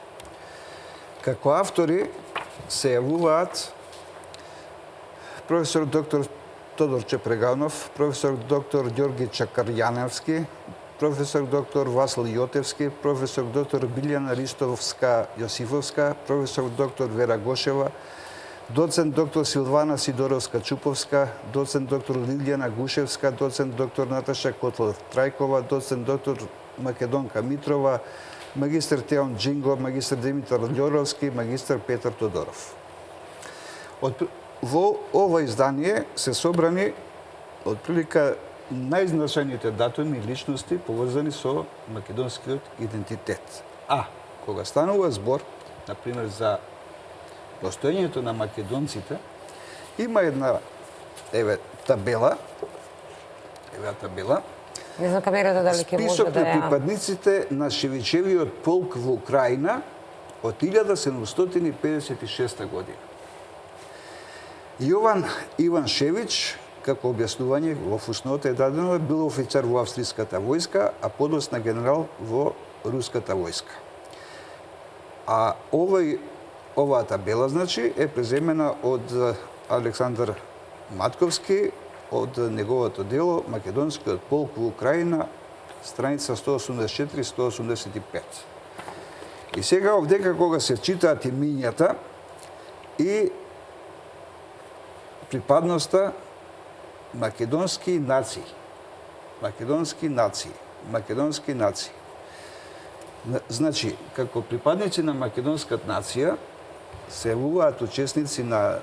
Како автори се јавуваат професор доктор Тодор Чепреганов, професор доктор Ѓорги Чакарјаневски, професор доктор Васил Јотевски, професор доктор Билјана Ристовска-Јосифовска, професор доктор Вера Гошева, доцент доктор Силвана Сидоровска-Чуповска, доцент доктор Лилјана Гушевска, доцент доктор Наташа Котлов-Трајкова, доцент доктор Македонка Митрова, магистр Теон Джинго, магистр Димитар Љоровски, магистр Петар Тодоров. Во ова издание се собрани отприлика најзначајните датуми и личности поврзани со македонскиот идентитет. Кога станува збор, например, за постоењето на македонците, има една табела, Не знам камерата дали ќе може список да на ја... припадниците на Шевичевиот полк во Украина од 1756 година. Јован Иван Шевич, како објаснување во фуснота е дадено, бил офицер во австриската војска, а подосна генерал во руската војска. А оваа табела, значи, е преземена од Александар Матковски од неговото дело Македонскиот полк во Украина, страница 184-185. И сега овдека кога се читаат имињата и припадноста македонски нации. Македонски нации. Македонски нации. Значи, како припадници на македонската нација се јавуваат учесници на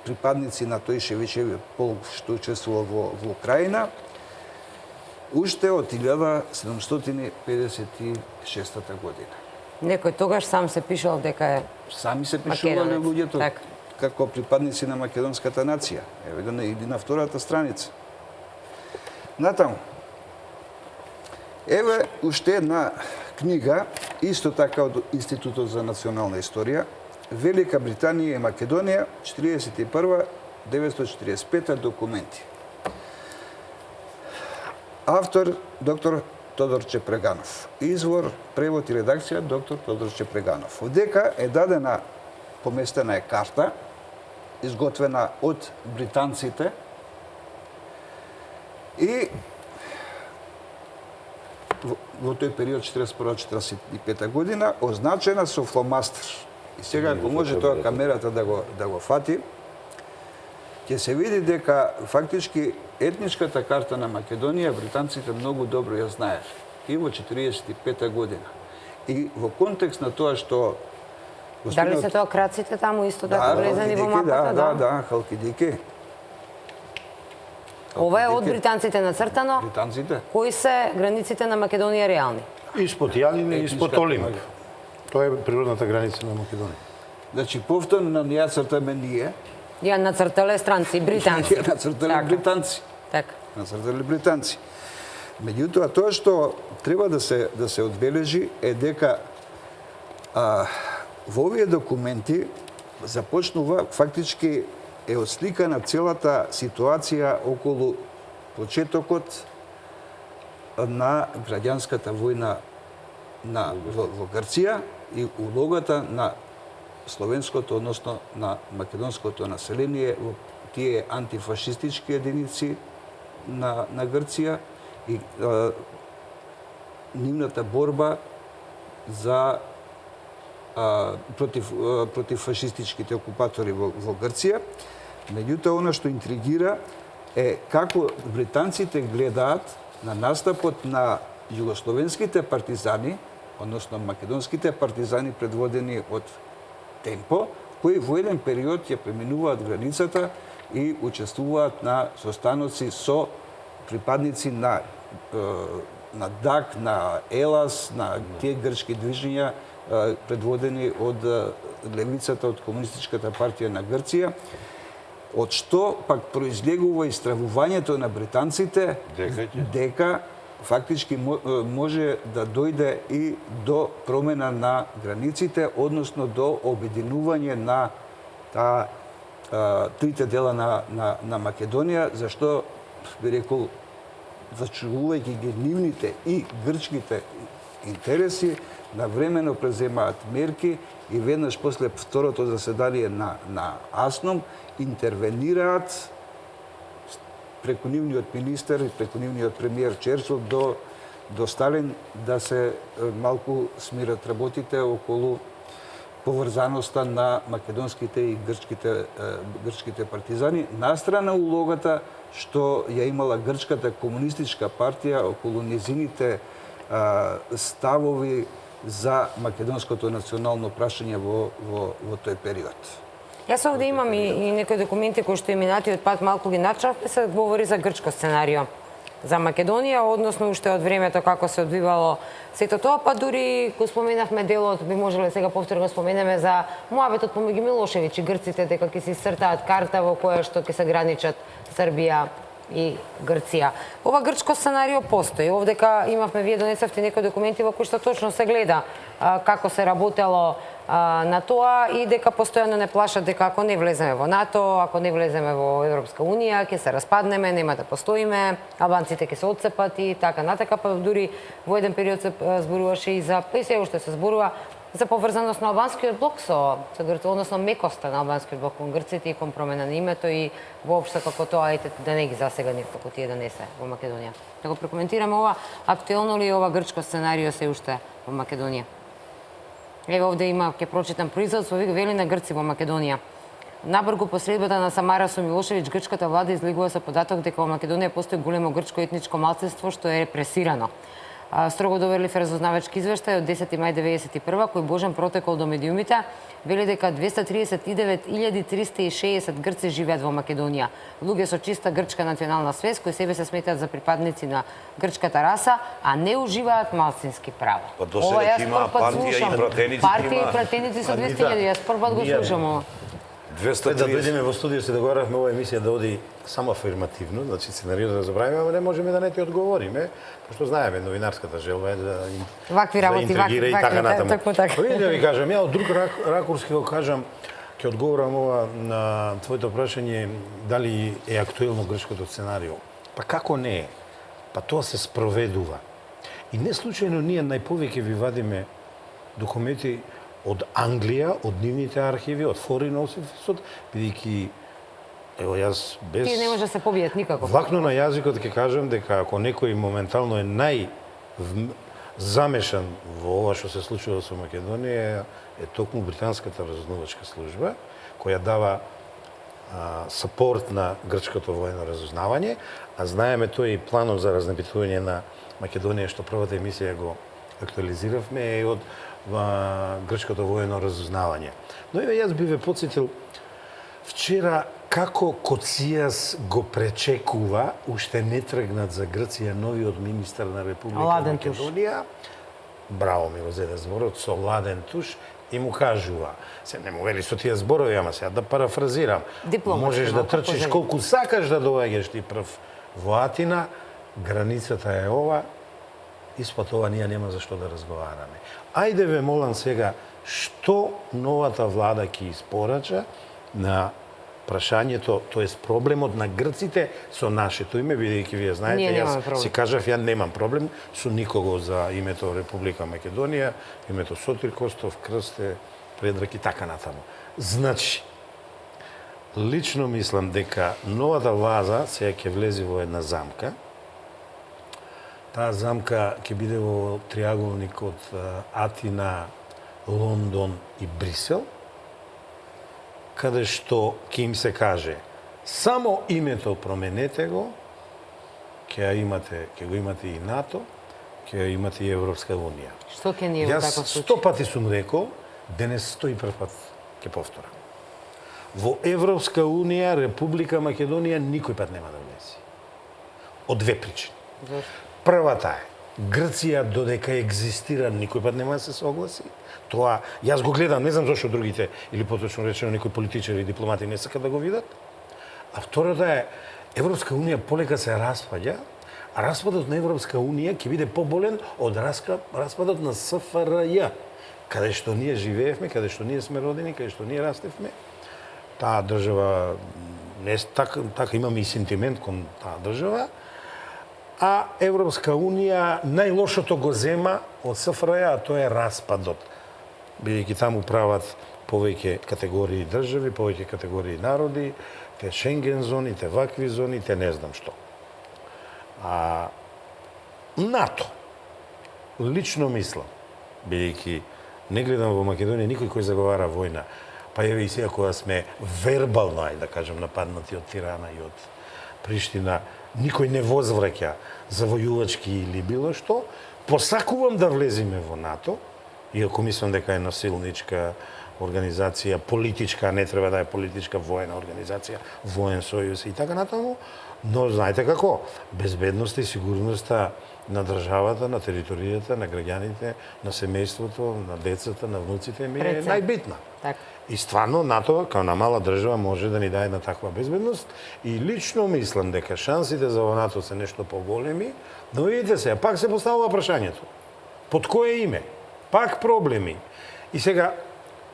припадници на тој Шевичевиот полк што учествува во Украина уште од 1756 година. Некој тогаш сам се пишал дека е Сами се пишувале луѓето така, како припадници на македонската нација. Еве на втората страница. Натаму. Еве уште една книга, исто така од Институтот за национална историја, Велика Британија и Македонија, 41-945 документи. Автор доктор Тодор Чепреганов. Извор, превод и редакција доктор Тодор Чепреганов. Овдека е дадена, поместена е карта, изготвена од британците и во тој период 41-45 година означена со фломастер. И сега ако може тоа камерата да го фати, ќе се види дека фактички етничката карта на Македонија британците многу добро ја знаеле и во 45 година. И во контекст на тоа што Дали се тоа краците таму исто така влезени во мапата? Да, Халкидики. Ова е од британците нацртано. Британците. Кои се границите на Македонија реални? Испод Јалине и испод Олимп. Тоа е природната граница на Македонија. Значи, повторно не ја цртаме ние. Ја нацртале странци, британци. Ја нацртале британци. Така. Нацртале британци. Меѓутоа, тоа што треба да се одбележи е дека во овие документи започнува фактички е осликана целата ситуација околу почетокот на граѓанската војна во Грција и улогата на словенското, односно на македонското население во тие антифашистички единици на Грција и нивната борба за против фашистичките окупатори во Грција. Меѓутоа, она што интригира е како британците гледаат на настапот на југословенските партизани, односно македонските партизани предводени од Темпо, кои во еден период ја преминуваат границата и учествуваат на состаноци со припадници на ДАК, на ЕЛАС, на тие грчки движења предводени од левицата, од Комунистичката партија на Грција, од што пак произлегува истравувањето на британците дека фактички може да дојде и до промена на границите, односно до обединување на трите дела на Македонија, зашто би рекол, зачувувајќи ги нивните и грчките интереси, навремено преземаат мерки и веднаш после второто заседание на АСНОМ интервенираат преку нивниот министер и преку нивниот премиер Черчил до Сталин да се малку смират работите околу поврзаноста на македонските и грчките партизани, настрана улогата што ја имала грчката комунистичка партија околу незините ставови за македонското национално прашање во тој период. Јас овде имам и некои документи кои што и минатиот пат малку ги начавме, се говори за грчко сценарио за Македонија, односно уште од времето како се одвивало сето тоа, па дури го споменавме делот, би можеле сега повторно споменеме за муабетот помеѓу Милошевиќ и грците, дека ќе се исцртаат карта во која што ќе се граничат Србија и Грција. Ова грчко сценарио постои. Овдека имавме, вие донесавте некои документи во кои што точно се гледа како се работело на тоа и дека постојано не плашат дека ако не влеземе во НАТО, ако не влеземе во Европска Унија, ќе се распаднеме, нема да постоиме, албанците ќе се отцепат и така натака, па дури во еден период се зборуваше и за, па и се уште се зборува, за поврзаност на албанскиот блок со Грција, односно мекоста на албанскиот блок кон грците и кон промена на името и воопшто како тоа, да не ги засега никако тие да не се во Македонија. Да го прокоментираме ова, актуелно ли е ова грчко сценарио се уште во Македонија? Еве овде има, ќе прочитам производство, вели на грци во Македонија. Набргу по следбата на Самара со Милошевиќ, грчката влада излегува со податок дека во Македонија постои големо грчко етничко малцинство што е репресирано. Строго доверлив разузнавачки извештај од 10 мај 1991 кој божен протекол до медиумите вели дека 239.360 грци живеат во Македонија. Луѓе со чиста грчка национална свест кои себе се сметаат за припадници на грчката раса, а не уживаат малцински права. Па до сега има партија и пратеници. Партија и пратеници со 200.000, јас првпат го слушам ова. Да дојдеме во студио се договоравме ова емисија да оди само афирмативно, значи сценариот да забравиме, ама не можеме да не ти одговориме, пошто знаеме новинарската желба е да вакви работи, вакви такво така. Види да ви кажам, ја од друг ракурс ќе го кажам, ќе одговорам ова на твоето прашање дали е актуелно грчкото сценарио. Па како не е? Па тоа се спроведува. И не случајно ние најповеќе ви вадиме документи од Англија, од нивните архиви, од Foreign Office, бидејќи ево јас без Тие не може да се побијат никако. Влакно на јазикот ќе кажам дека ако некој моментално е замешан во ова што се случува со Македонија е токму британската разузнавачка служба која дава сапорт на грчкото воено разузнавање, а знаеме тој и планот за разнебитување на Македонија што првата емисија го актуализиравме е од грчкото воено разузнавање. Но еве јас би ве потсетил вчера како Коцијас го пречекува, уште не тргнат за Грција новиот министар на Република Македонија. Браво ми го зеде зборот, со ладен туш и му кажува. Се не му вели со тие зборови, ама сега да парафразирам. Можеш да трчиш колку сакаш да доаѓаш ти прв во Атина, границата е ова, испод ова ние нема за што да разговараме. Ајде ве молам сега, што новата влада ќе испорача на прашањето, тоест проблемот на грците со нашето име, бидејќи вие знаете, јас си кажав, ја немам проблем со никого за името Република Македонија, името Сотир Костов, Крсте, Предрак и така натаму. Значи, лично мислам дека новата влада сега ќе влезе во една замка. Таа замка ќе биде во триаголник од Атина, Лондон и Брисел, каде што ќе им се каже само името променете го, ќе го имате и НАТО, ќе имате и Европска унија. Што ќе ни е во таков случај? Јас 100 пати сум рекол, денес 101 пат ќе повторам. Во Европска унија, Република Македонија никој пат нема да влезе. Од две причини. Првата е, Грција додека екзистира никој пат нема да се согласи. Тоа, јас го гледам, не знам зашто другите, или поточно речено некои политичари и дипломати не сакат да го видат. А втората е, Европска унија полека се распаѓа, а распадот на Европска унија ќе биде поболен од распадот на СФРЈ, каде што ние живеевме, каде што ние сме родени, каде што ние растевме. Таа држава, така имаме и сентимент кон таа држава, а Европска унија најлошото го зема од СФРЈ, а тоа е распадот. Бидејќи таму прават повеќе категории држави, повеќе категории народи, те Шенген зони, те вакви зони, те не знам што. А НАТО, лично мислам, бидејќи не гледам во Македонија никој кој заговара војна, па еве и сега кога сме вербално, да кажем, нападнати од Тирана и од Приштина, никој не возвраќа завојувачки или било што, посакувам да влеземе во НАТО, иако мислам дека е насилничка организација, политичка, не треба да е политичка, воена организација, воен сојуз и така натаму, но знаете како, безбедноста и сигурноста на државата, на територијата, на граѓаните, на семејството, на децата, на внуците ми е најбитна. И стварно НАТО, као на мала држава, може да ни даде на таква безбедност и лично мислам дека шансите за НАТО се нешто поголеми, но видите се, пак се поставува прашањето. Под кое име? Пак проблеми. И сега,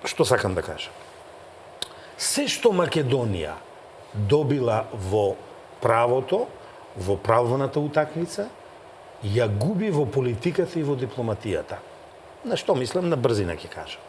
што сакам да кажам? Се што Македонија добила во правото, во правната утакмица, ја губи во политиката и во дипломатијата. На што мислам? На брзина ќе кажам.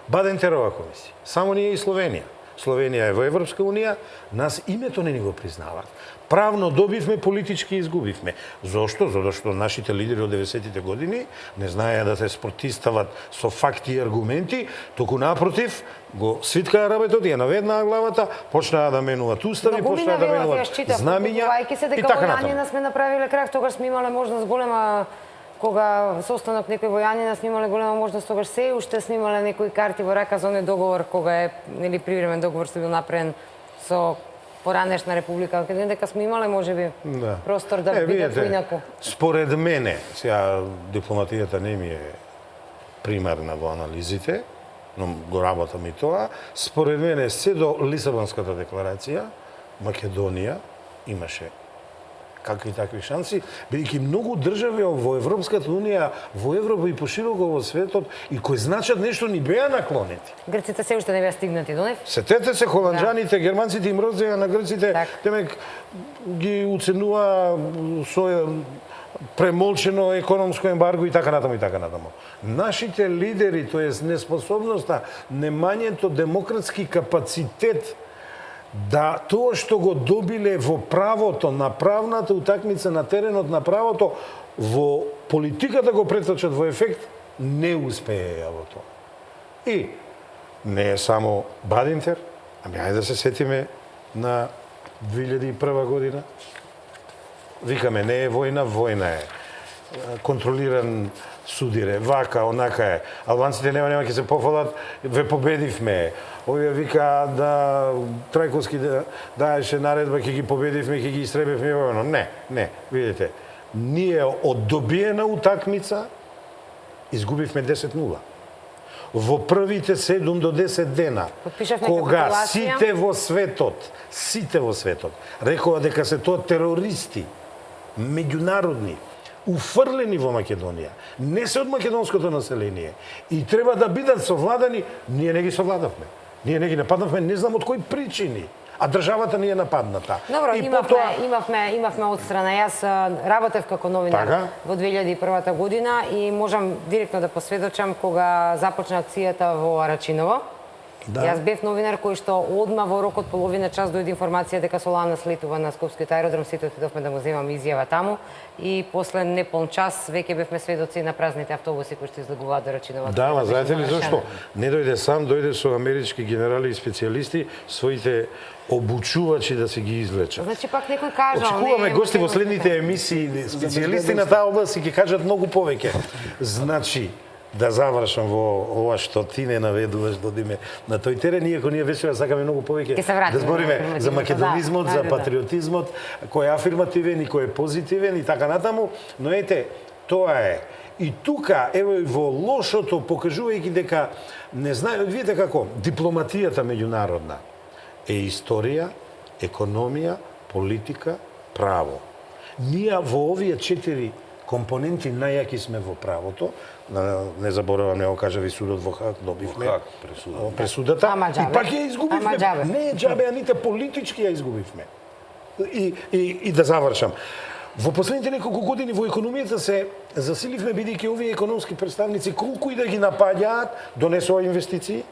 Баден-Терова комисија. Само ние и Словенија. Словенија е во Европска унија, нас името не ни го признаваат. Правно добивме, политички изгубивме. Зошто? Зато што нашите лидери од 90-тите години не знаеа да се спротистават со факти и аргументи, туку напротив, го свиткаа работот, ја наведнаа главата, почнаа да менуваат устави, почнаа да менуваат знамиња и така натаму. Војанина сме направиле крак, тогаш сме имале можност голема, кога состанок некој војанина сме имале голема можност, тогаш се уште сме имале некои карти во рака за оној договор, кога е нели привремен договор што бил направен со поранешна Република Македонија, дека сме имале можеби простор да биде поинаку. Според мене, сега дипломатијата не ми е примарна во анализите, но го работам и тоа, според мене се до Лисабонската декларација Македонија имаше какви такви шанси, бидејќи многу држави во Европската унија, во Европа и пошироко во светот, и кои значат нешто ни беа наклонети. Грците се уште не беа стигнати до нив. Сетете се, холанџаните, германците им розеа на грците, демек ги уценува со премолчено економско ембарго и така натаму и така натаму. Нашите лидери, тоест неспособноста, немањето демократски капацитет да тоа што го добиле во правото, на правната утакмица, на теренот на правото, во политиката го преточат во ефект, не успееја во тоа. И не е само Бадинтер, ами ајде да се сетиме на 2001 година. Викаме, не е војна, војна е. Контролиран судире, вака, онака е. Албанците нема ќе се пофалат, ве победивме. Овие вика да Трајковски даеше наредба, ќе ги победивме, ќе ги истребивме. Не, видите. Ние од добиена утакмица изгубивме 10-0. Во првите 7 до 10 дена, кога сите во светот рекоа дека се тоа терористи, меѓународни, уфрлени во Македонија, не се од македонското население и треба да бидат совладани, ние не ги совладавме. Ние не ги нападнавме, не знам од кои причини, а државата ни е нападната. Добро, имавме од страна. Јас работев како новинар во 2001 година и можам директно да посведочам кога започна акцијата во Арачиново. Јас бев новинар кој што одма во рок од половина час дојде информација дека Солана слетува на Скопскиот аеродром, сите отидовме да му земаме изјава таму и после неполн час веќе бевме сведоци на празните автобуси кои што излегуваат до Рачинова. Да, ма знаете ли зашто? Не дојде сам, дојде со амерички генерали и специјалисти, своите обучувачи да се ги излечат. Значи пак некој кажал, очекуваме гости во следните емисии, специјалисти на таа област и ќе кажат многу повеќе. Значи, да завршам во ова што ти не наведуваш, додиме на тој терен, иако ние вече сакаме многу повеќе да збориме за македонизмот, за патриотизмот, кој е афирмативен и кој е позитивен и така натаму, но ете, тоа е. И тука, ево и во лошото, покажувајќи дека не знаат, видите како, дипломатијата меѓународна е историја, економија, политика, право. Ние во овие 4 компоненти најаки сме во правото. Не заборавам, не го кажа ви судот во Хаг, добивме пресудата. И пак ја изгубивме. Не е џабе, а ните политички ја изгубивме. И да завршам. Во последните неколку години во економијата се засиливме, бидејќи овие економски представници колку и да ги напаѓаат, донесува инвестиции,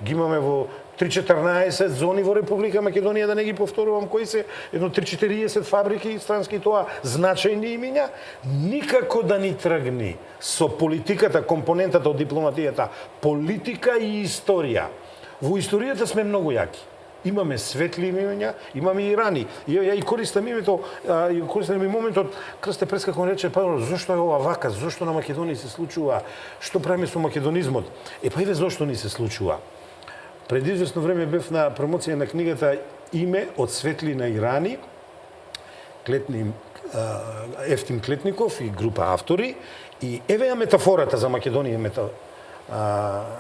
ги имаме во 3-14 зони во Република Македонија, да не ги повторувам кои се, едно 3-40 фабрики странски, тоа значајни имиња, никако да ни тргни со политиката, компонентата од дипломатијата, политика и историја. Во историјата сме многу јаки. Имаме светли имиња, имаме и рани. Ја и користам името, и користам и моментот, Крсте прескако рече, па зошто е ова вака, зошто на Македонија се случува, што правиме со македонизмот? Па еве зошто ни се случува. Пред известно време бев на промоција на книгата Име од светлина и рани, Ефтим Клетников и група автори, и еве ја метафората за Македонија,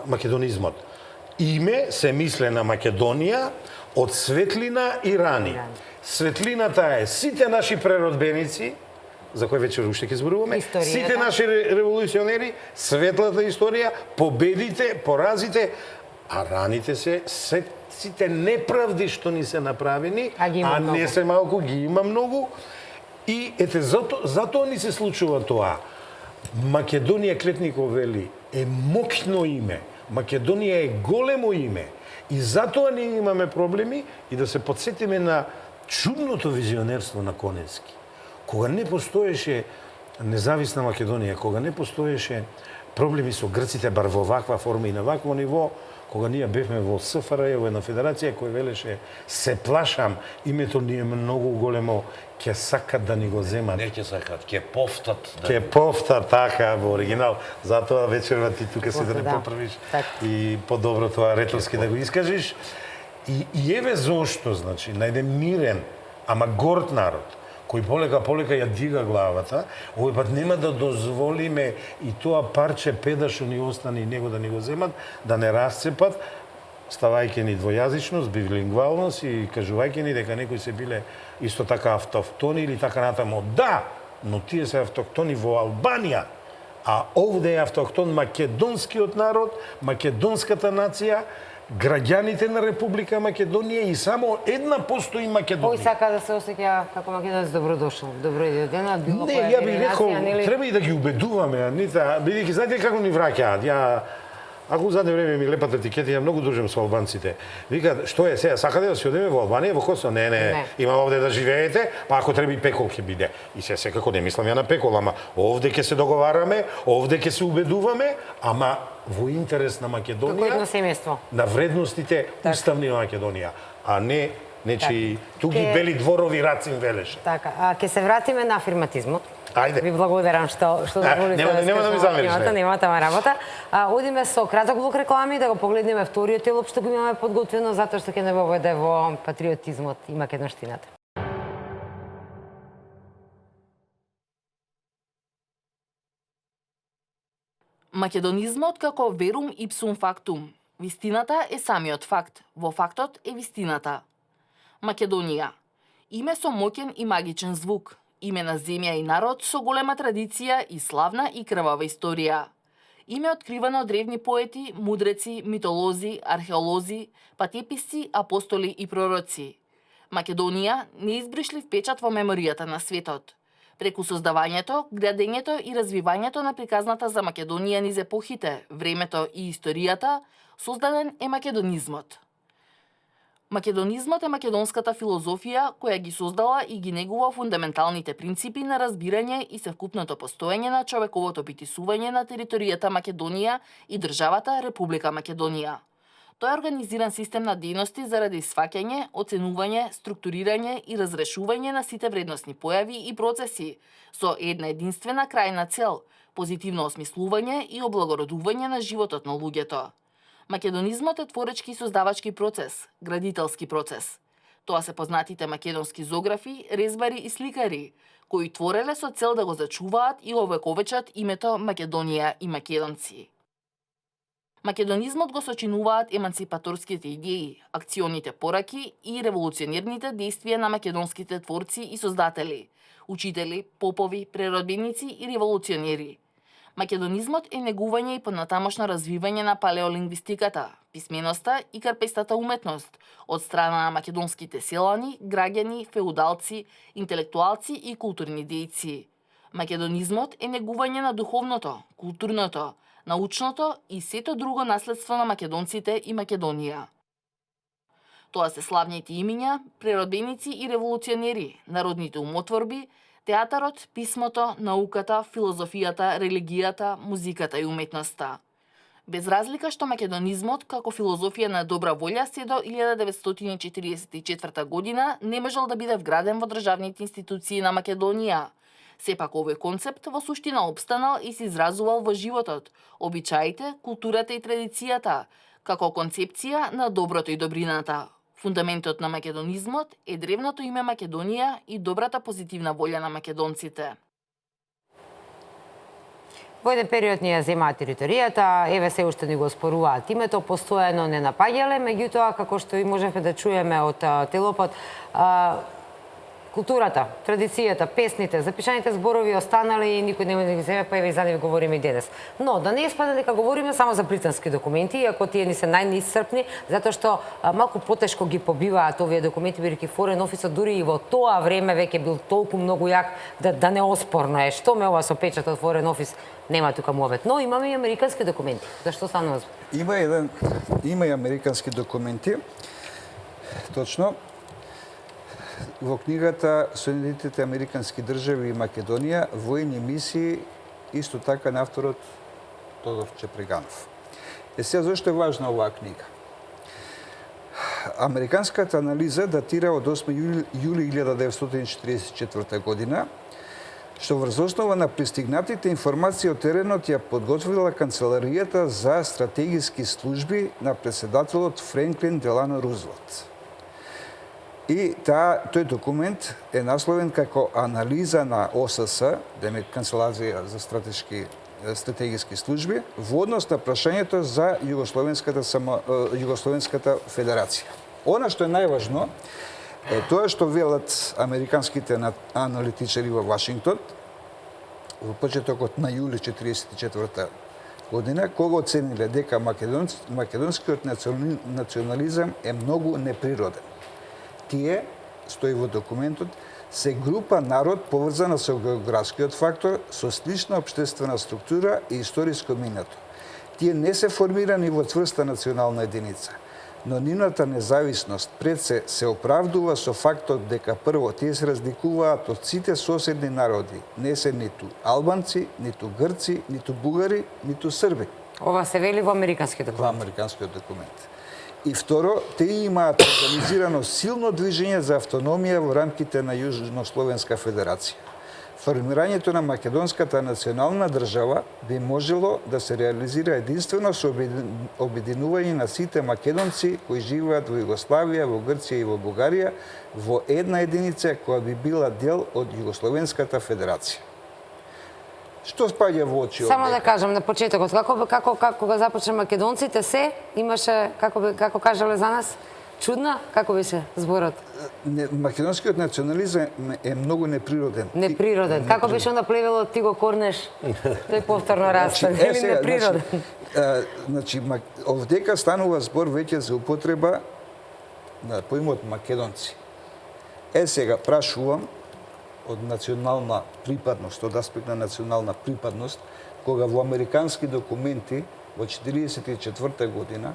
македонизмот. Име се мисле на Македонија од светлина и рани. Светлината е сите наши преродбеници, за кој вечер уште ќе зборуваме, сите наши револуционери, светлата историја, победите, поразите, а раните се сите неправди што ни се направени, а не се малку, ги има многу. И ете, затоа ни се случува тоа. Македонија, Клетников вели, е моќно име. Македонија е големо име. И затоа ние имаме проблеми и да се подсетиме на чудното визионерство на Конецки. Кога не постоеше независна Македонија, кога не постоеше проблеми со грците бар во ваква форма и на вакво ниво, кога ние бевме во СФРЈ, во една федерација која велеше се плашам, името ни е многу големо, ќе сакат да ни го земат. Не ќе сакат, ќе повтат. Ќе повтат така во оригинал. Затоа вечерва ти тука си да не поправиш и подобро тоа реторски да го искажиш. И еве зошто, значи, на еден мирен, ама горд народ, кој полека ја дига главата, овој пат нема да дозволиме и тоа парче педа што ни остане и него да ни го земат, да не расцепат, ставајќи ни двојазичност, билингвалност и кажувајќи ни дека некои се биле исто така автохтони или така натаму. Да, но тие се автохтони во Албанија, а овде е автохтон македонскиот народ, македонската нација, граѓаните на Република Македонија и само една постои Македонија. Кој сака да се осеќа како македонец добродошол, добро дојден, било не, која ја би рекол, треба и да ги убедуваме, Анита, бидејќи знаете како ни враќаат. Ако задне време ми лепат етикети, ја многу дружам со албанците. Викаат, што е сега, сакате да си одеме во Албанија, во Косово? Не. Има овде да живеете, па ако треба и пекол ќе биде. И се секако не мислам ја на пекол, ама овде ќе се договараме, овде ќе се убедуваме, ама во интерес на Македонија. Како едно семејство. На вредностите уставни на Македонија, а не нечи туги бели дворови Рацин велеше. Така, ќе се вратиме на афирматизмот. Ајде. Ви благодарам што дозволите нема да ми замериш. Нема тама работа. Одиме со краток блок реклами да го погледнеме вториот делоп што го имаме подготвено затоа што ќе не воведе во патриотизмот и македонштината. Македонизмот како верум ипсум фактум. Вистината е самиот факт. Во фактот е вистината. Македонија. Име со моќен и магичен звук. Име на земја и народ со голема традиција и славна и крвава историја. Име откривано од древни поети, мудреци, митолози, археолози, патеписци, апостоли и пророци. Македонија неизбришлив печат во меморијата на светот. Преку создавањето, градењето и развивањето на приказната за Македонија низ епохите, времето и историјата, создаден е македонизмот. Македонизмот е македонската филозофија која ги создала и ги негува фундаменталните принципи на разбирање и севкупното постоење на човековото битисување на територијата Македонија и државата Република Македонија. Тоа е организиран систем на дејности заради сваќање, оценување, структурирање и разрешување на сите вредносни појави и процеси со една единствена крајна цел – позитивно осмислување и облагородување на животот на луѓето. Македонизмот е творечки и создавачки процес, градителски процес. Тоа се познатите македонски зографи, резбари и сликари, кои твореле со цел да го зачуваат и овековечат името Македонија и македонци. Македонизмот го сочинуваат емансипаторските идеи, акционите пораки и револуционерните действија на македонските творци и создатели, учители, попови, преродбеници и револуционери. Македонизмот е негување и понатамошно развивање на палеолингвистиката, писменоста и карпестата уметност од страна на македонските селани, граѓани, феудалци, интелектуалци и културни дејци. Македонизмот е негување на духовното, културното, научното и сето друго наследство на македонците и Македонија. Тоа се славните имиња, преродбеници и револуционери, народните умотворби, театарот, писмото, науката, филозофијата, религијата, музиката и уметноста. Без разлика што македонизмот, како филозофија на добра волја, се до 1944 година не можел да биде вграден во државните институции на Македонија. Сепак овој концепт во суштина опстанал и се изразувал во животот, обичаите, културата и традицијата, како концепција на доброто и добрината. Фундаментот на македонизмот е древното име Македонија и добрата позитивна волја на македонците. Во еден период ни ја земаат територијата, еве се уште ни го споруваат името, постојано не напаѓале, меѓутоа, како што и можевме да чуеме од телопот, Културата, традицијата, песните, запишаните зборови останале и никој не може да ги земе, па еве и за нив говориме и денес. Но да не испаде дека говориме само за британски документи, иако тие ни се најисцрпни, затоа што малку потешко ги побиваат овие документи, бидејќи Форен офисот дури и во тоа време веќе бил толку многу јак да неоспорно е. Што ме ова со печатот Форен офис нема тука мовет. Но имаме и американски документи. Зашто станува збор? Има и американски документи. Точно. Во книгата Соединетите американски држави и Македонија, војни мисии, исто така на авторот Тодор Чепреганов. Сега, зашто е важна оваа книга? Американската анализа датира од 8 јули 1944 година, што врз основа на пристигнатите информации од теренот ја подготвила Канцеларијата за стратегиски служби на председателот Франклин Делано Рузвелт. И тој документ е насловен како анализа на ОСС, демек Канцеларија за стратегиски служби, во однос на прашањето за Југословенската федерација. Она што е најважно е тоа што велат американските аналитичари во Вашингтон во почетокот на јули 1944 година, кога оцениле дека македонскиот национализам е многу неприроден. Тие, стои во документот, се група народ поврзана со географскиот фактор, со слична општествена структура и историско минато. Тие не се формирани во цврста национална единица, но нивната независност пред се оправдува со фактот дека прво тие се разликуваат од сите соседни народи, не се ниту албанци, ниту грци, ниту бугари, ниту срби. Ова се вели во американскиот документ. Во американскиот документ. И второ, тие имаат организирано силно движење за автономија во рамките на Јужнословенска федерација. Формирањето на македонската национална држава би можело да се реализира единствено со обединување на сите македонци кои живеат во Југославија, во Грција и во Бугарија во една единица која би била дел од Југословенската федерација. Што спаѓа во очи овде? Само да кажам на почетокот, кога започна македонците се имаше како кажале за нас чудна, како беше зборот? Македонскиот национализам е многу неприроден. Неприроден. Како беше onda плевело ти го корнеш? Тој повторно растан. Или неприроден? Значи, овдека станува збор веќе за употреба на поимот македонци. Сега прашувам од национална припадност, од аспект на национална припадност, кога во американски документи во 1944 година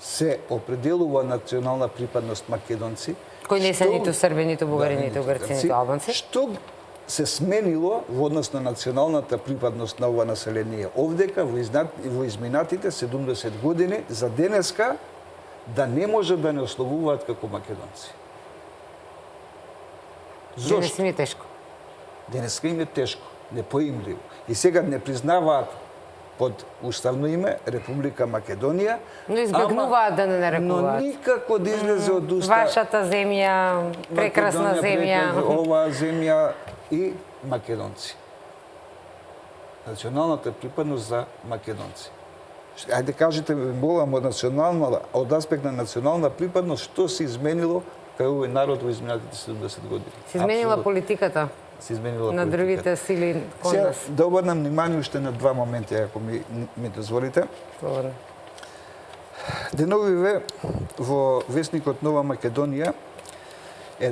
се определува национална припадност македонци, кои не се ниту срби, ниту бугари, ниту грци, ниту албанци. Што се сменило во однос на националната припадност на ова население? Овдека во изминатите 70 години за денеска да не може да не ословуваат како македонци. Зошто? Денес им е тешко. Денеска им е тешко, непоимливо. И сега не признаваат под уставно име Република Македонија. Но избегнуваат да не нарекуваат. Но никако да излезе од уста. Вашата земја, прекрасна земја. Оваа земја и македонци. Националната припадност за македонци. Ајде кажете ми, молам, од аспект на национална припадност, што се изменило кај овој народ во изминатите 70 години? Се изменила политиката. Се изменила на другите сили кон нас. Да обрнам внимание уште на два моменти, ако ми дозволите. Добре. Деновиве во весникот Нова Македонија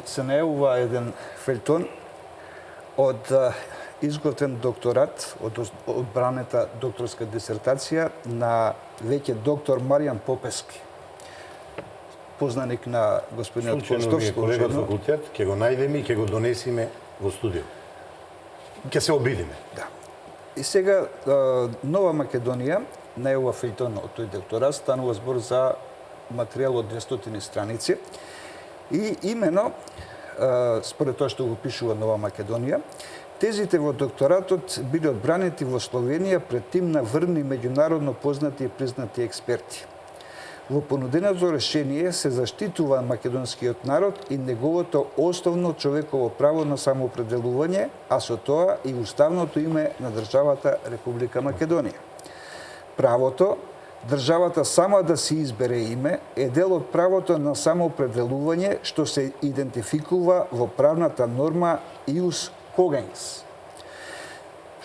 се најавува еден фелтон од изготвен докторат, од одбранета докторска дисертација на веќе доктор Маријан Попески. Познаник на господинот Коштов. Колега од факултет, ќе го најдеме и ќе го донесиме во студио. Ќе се обидиме. Да. И сега Нова Македонија најава фејтон од тој докторат, станува збор за материјал од 200 страници. И имено, според тоа што го пишува Нова Македонија, тезите во докторатот биле одбранети во Словенија пред тим на врни меѓународно познати и признати експерти. Во понуденото решение се заштитува македонскиот народ и неговото основно човеково право на самоопределување, а со тоа и уставното име на државата Република Македонија. Правото државата сама да си избере име е дел од правото на самоопределување што се идентификува во правната норма ius cogens,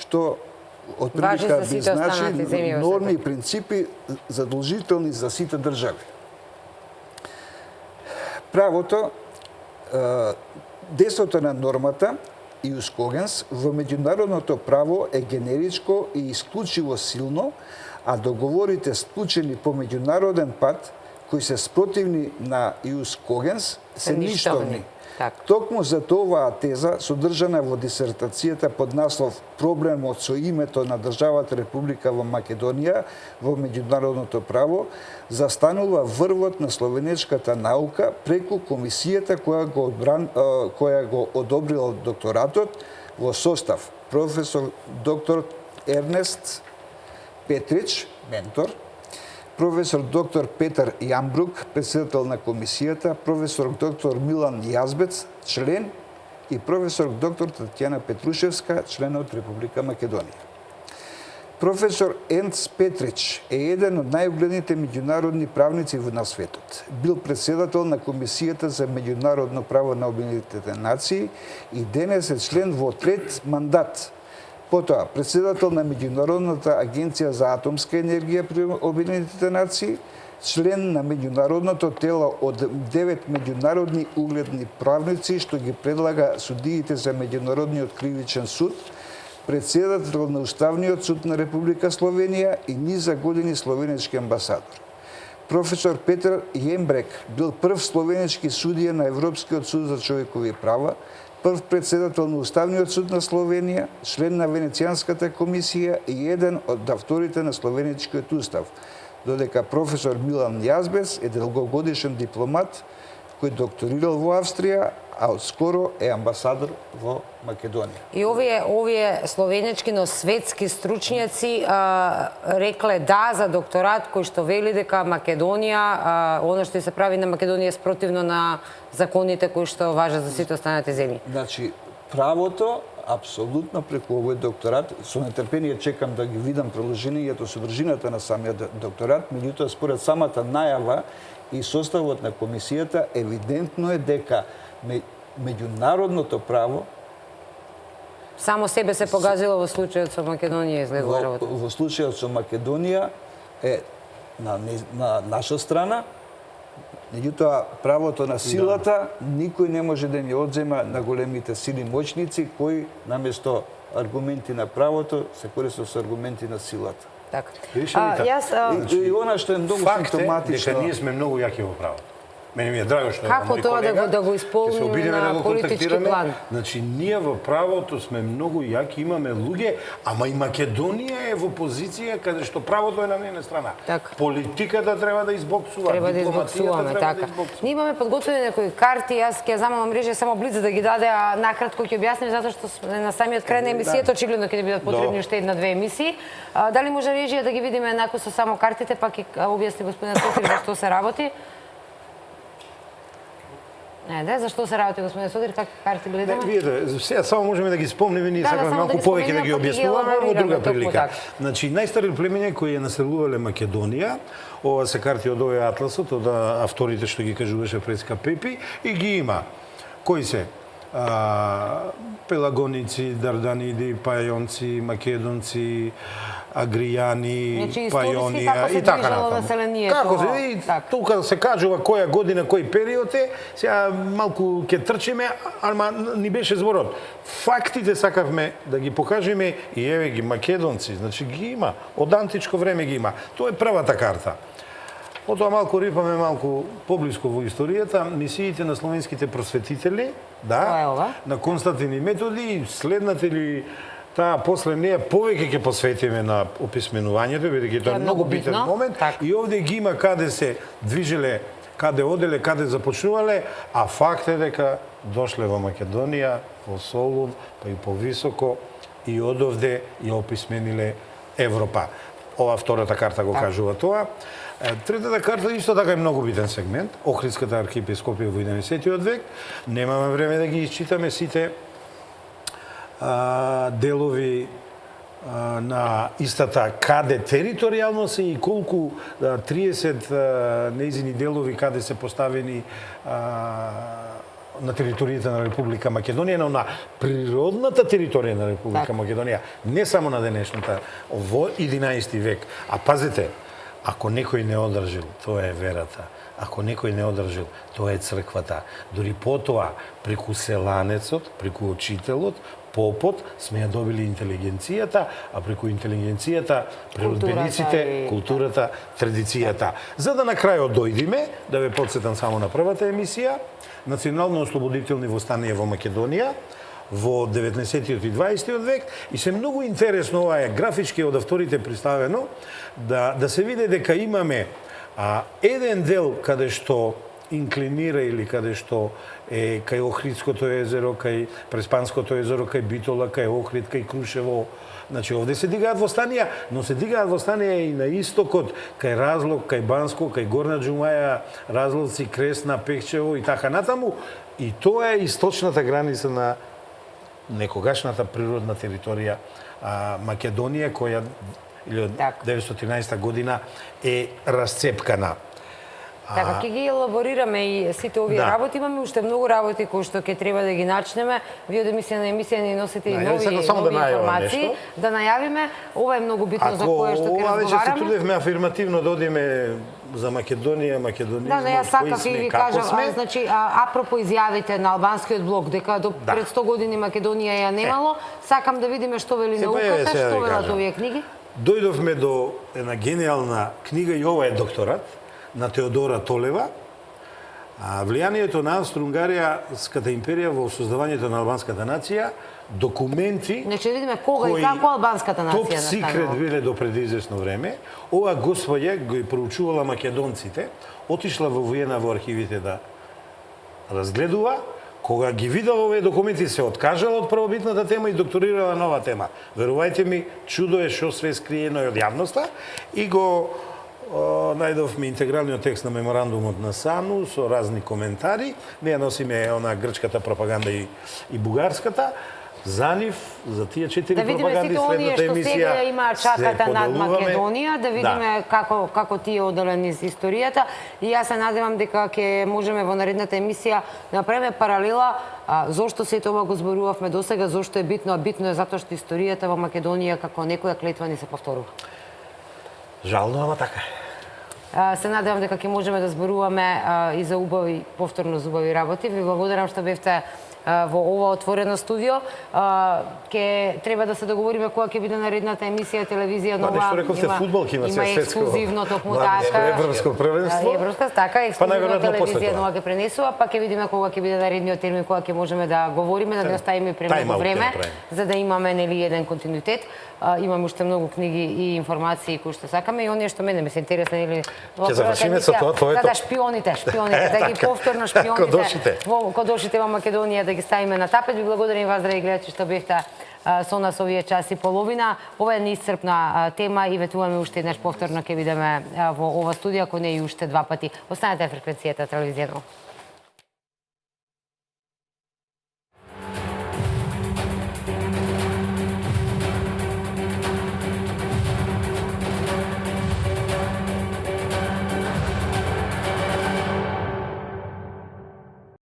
што од Важи прилика за би сите останати значи земји во норми и принципи задолжителни за сите држави. Правото, действото на нормата ius cogens во меѓународното право е генеричко и исклучиво силно, а договорите склучени по меѓународен пат кои се спротивни на ius cogens се ништовни. Токму за оваа теза, содржана во дисертацијата под наслов "Проблемот со името на државата Република во Македонија во меѓународното право", застанува врвот на словенечката наука преку комисијата која го одобрила докторатот во состав професор доктор Ернест Петрич, ментор, професор доктор Петар Јамбрук, председател на комисијата, професор доктор Милан Јазбец, член, и професор доктор Татјана Петрушевска, член од Република Македонија. Професор Енц Петрич е еден од најугледните меѓународни правници на светот. Бил председател на Комисијата за меѓународно право на Обединетите нации и денес е член во трет мандат. Потоа, председател на Меѓународната агенција за атомска енергија при Обединетите нации, член на меѓународното тело од 9 меѓународни угледни правници што ги предлага судиите за Меѓународниот кривичен суд, председател на Уставниот суд на Република Словенија и низа години словенечки амбасадор. Професор Петар Јембрек бил прв словенечки судија на Европскиот суд за човекови права, прв председател на Уставниот суд на Словенија, член на Венецијанската комисија и еден од авторите на Словенечкиот устав, додека професор Милан Јазбец е долгогодишен дипломат кој докторирал во Австрија, а одскоро е амбасадор во Македонија. И овие словенечки, но светски стручњаци рекле да за докторат кој што вели дека Македонија, она што се прави на Македонија е спротивно на законите кои што важат за сите останати земји. Значи, правото апсолутно преку овој докторат, со нетрпение чекам да ги видам приложението, содржината на самиот докторат, меѓутоа според самата најава и составот на комисијата евидентно е дека меѓународното право само себе се погазило во случајот со Македонија изгледа работа. Во случајот со Македонија е на наша страна, меѓутоа правото на силата никој не може да ми одзема на големите сили моćници кои наместо аргументи на правото се користат со аргументи на силата. Така. И она што е многу симптоматично. Дека ние сме многу јаки во правото. Мене ми е драго што како тоа да го исполниме на политички план? Значи, ние во правото сме многу јаки, имаме луѓе, ама и Македонија е во позиција каде што правото е на нейна страна. Политиката треба да избоксува, дипломатијата треба да избоксува. Ние имаме подготвени некои карти, јас ќе замалам мрежа само блиц да ги даде, а накратко ќе објасним затоа што сме на самиот крај на емисијата, очигледно ќе ни бидат потребни уште една-две емисии. Дали може режија да ги видиме накако со само картите, па ќе објасни господинот Сотир за што се работи? Зашто се работи, господин Сотир, какви карти гледаме? Видете, сега само можеме да ги спомнеме, ние сакаме малку повеќе да ги објаснуваме во друга прилика. Значи, најстари племиња кои ја населувале Македонија, ова се карти од овој атласот, од авторите што ги кажуваше Преска Пепи, и ги има. Кои се? Пелагоници, Дарданиди, Пајонци, Македонци, Агријани, Пајонија и така натаму. Како се, тука се кажува која година, кој период е, сега малку ќе трчиме, ама ни беше зборот. Фактите сакавме да ги покажеме и еве ги македонци, значи ги има, од античко време ги има. Тоа е првата карта. Потоа малку рипаме малку поблиско во историјата, мисиите на словенските просветители, на Константин и Методи, следнатели таа после неја повеќе ќе посветиме на описменувањето, бидејќи тоа е многу битен момент. И овде ги има каде се движеле, каде оделе, каде започнувале, а факт е дека дошле во Македонија, во Солун, па и повисоко, и одовде ја описмениле Европа. Ова втората карта го кажува тоа. Третата карта исто така е многу битен сегмент, Охридската архиепископија во 11 век. Немаме време да ги исчитаме сите делови на истата каде територијално се и колку 30 нејзини делови каде се поставени на територијата на Република Македонија, но на природната територија на Република Македонија, не само на денешната, во 11 век. А пазете, ако некој не одржил, тоа е верата. Ако некој не одржил, тоа е црквата. Дори потоа, преку селанецот, преку учителот, попот, сме ја добили интелигенцијата, а преку интелигенцијата, природбениците, културата, традицијата. За да на крајот дојдиме, да ве подсетам само на првата емисија, национално-ослободителни востанија во Македонија, во 19-тиот и 20-тиот век, и се многу интересно, ова е графички од авторите представено, да се види дека имаме еден дел каде што инклинира или каде што е кај Охридското езеро, кај Преспанското езеро, кај Битола, кај Охрид, кај Крушево. Значи, овде се дигаат востанија, но се дигаат востанија и на истокот, кај Разлог, кај Банско, кај Горна Џумаја, Разловци, Кресна, Пехчево и така натаму. И тоа е источната граница на некогашната природна територија Македонија, која 1913 година е расцепкана. Така, ќе ги елаборираме и сите овие работи. Имаме уште многу работи кои што ќе треба да ги начнеме. Вие од емисија на емисија ни носите и нови информации. Да најавиме. Ова е многу битно за кое што ќе разговараме. Ова веќе се трудевме афирмативно да одиме за Македонија, македонизмот, јас сакав и ви кажам, значи, апропо изјавите на албанскиот блок, дека до пред 100 години Македонија ја немало, сакам да видиме што вели науката, што велат овие книги. Дојдовме до една гениална книга, и ова е докторат, на Теодора Толева, влијанието на Австро-Унгариската империја во создавањето на албанската нација, документи Значи видиме кога и како албанската нација топ секрет биле до пред известно време. Ова господја го проучувала македонците, отишла во Виена во архивите да разгледува, кога ги видела овие документи се откажала од првобитната тема и докторирала нова тема. Верувајте ми, чудо е што све скриено од јавноста, и го најдовме интегралниот текст на меморандумот на САНУ со разни коментари. Ние носиме она грчката пропаганда и бугарската. За нив, за тие 4 пропаганди, следната емисија сега имаат чаката над Македонија, да видиме како тие оделени из историјата. И јас се надевам дека ќе можеме во наредната емисија да направиме паралела зошто сето ова го зборувавме досега, зошто е битно, а битно е затоа што историјата во Македонија како некоја клетва ни се повторува. Жално, ама така е. Се надевам дека ќе можеме да зборуваме и за убави, повторно за убави работи. Ви благодарам што бевте во ова отворено студио. Ке треба да се договориме кога ќе биде наредната емисија телевизија нова. Нешто рековте, фудбал ќе има светско. Има ексклузивно токму така. Европско првенство. Европска, така, ексклузивно телевизија нова ќе пренесува, па ќе видиме кога ќе биде наредниот термин, кога ќе можеме да говориме, да не оставиме премногу време, за да имаме нели еден континуитет. Имаме уште многу книги и информации кои што сакаме, и оние што мене ми се интересно или ќе завршиме со тоа, да шпионите, да ги повторно шпионите во дошите во Македонија да ги ставиме на тапет. Ви благодарам вас, драги гледачи, што бевте со нас овие час и половина. Ова е неисцрпна тема и ветуваме уште еднаш повторно ќе бидеме во ова студија, ако не и уште 2 пати. Останете фреквенцијата телевизија.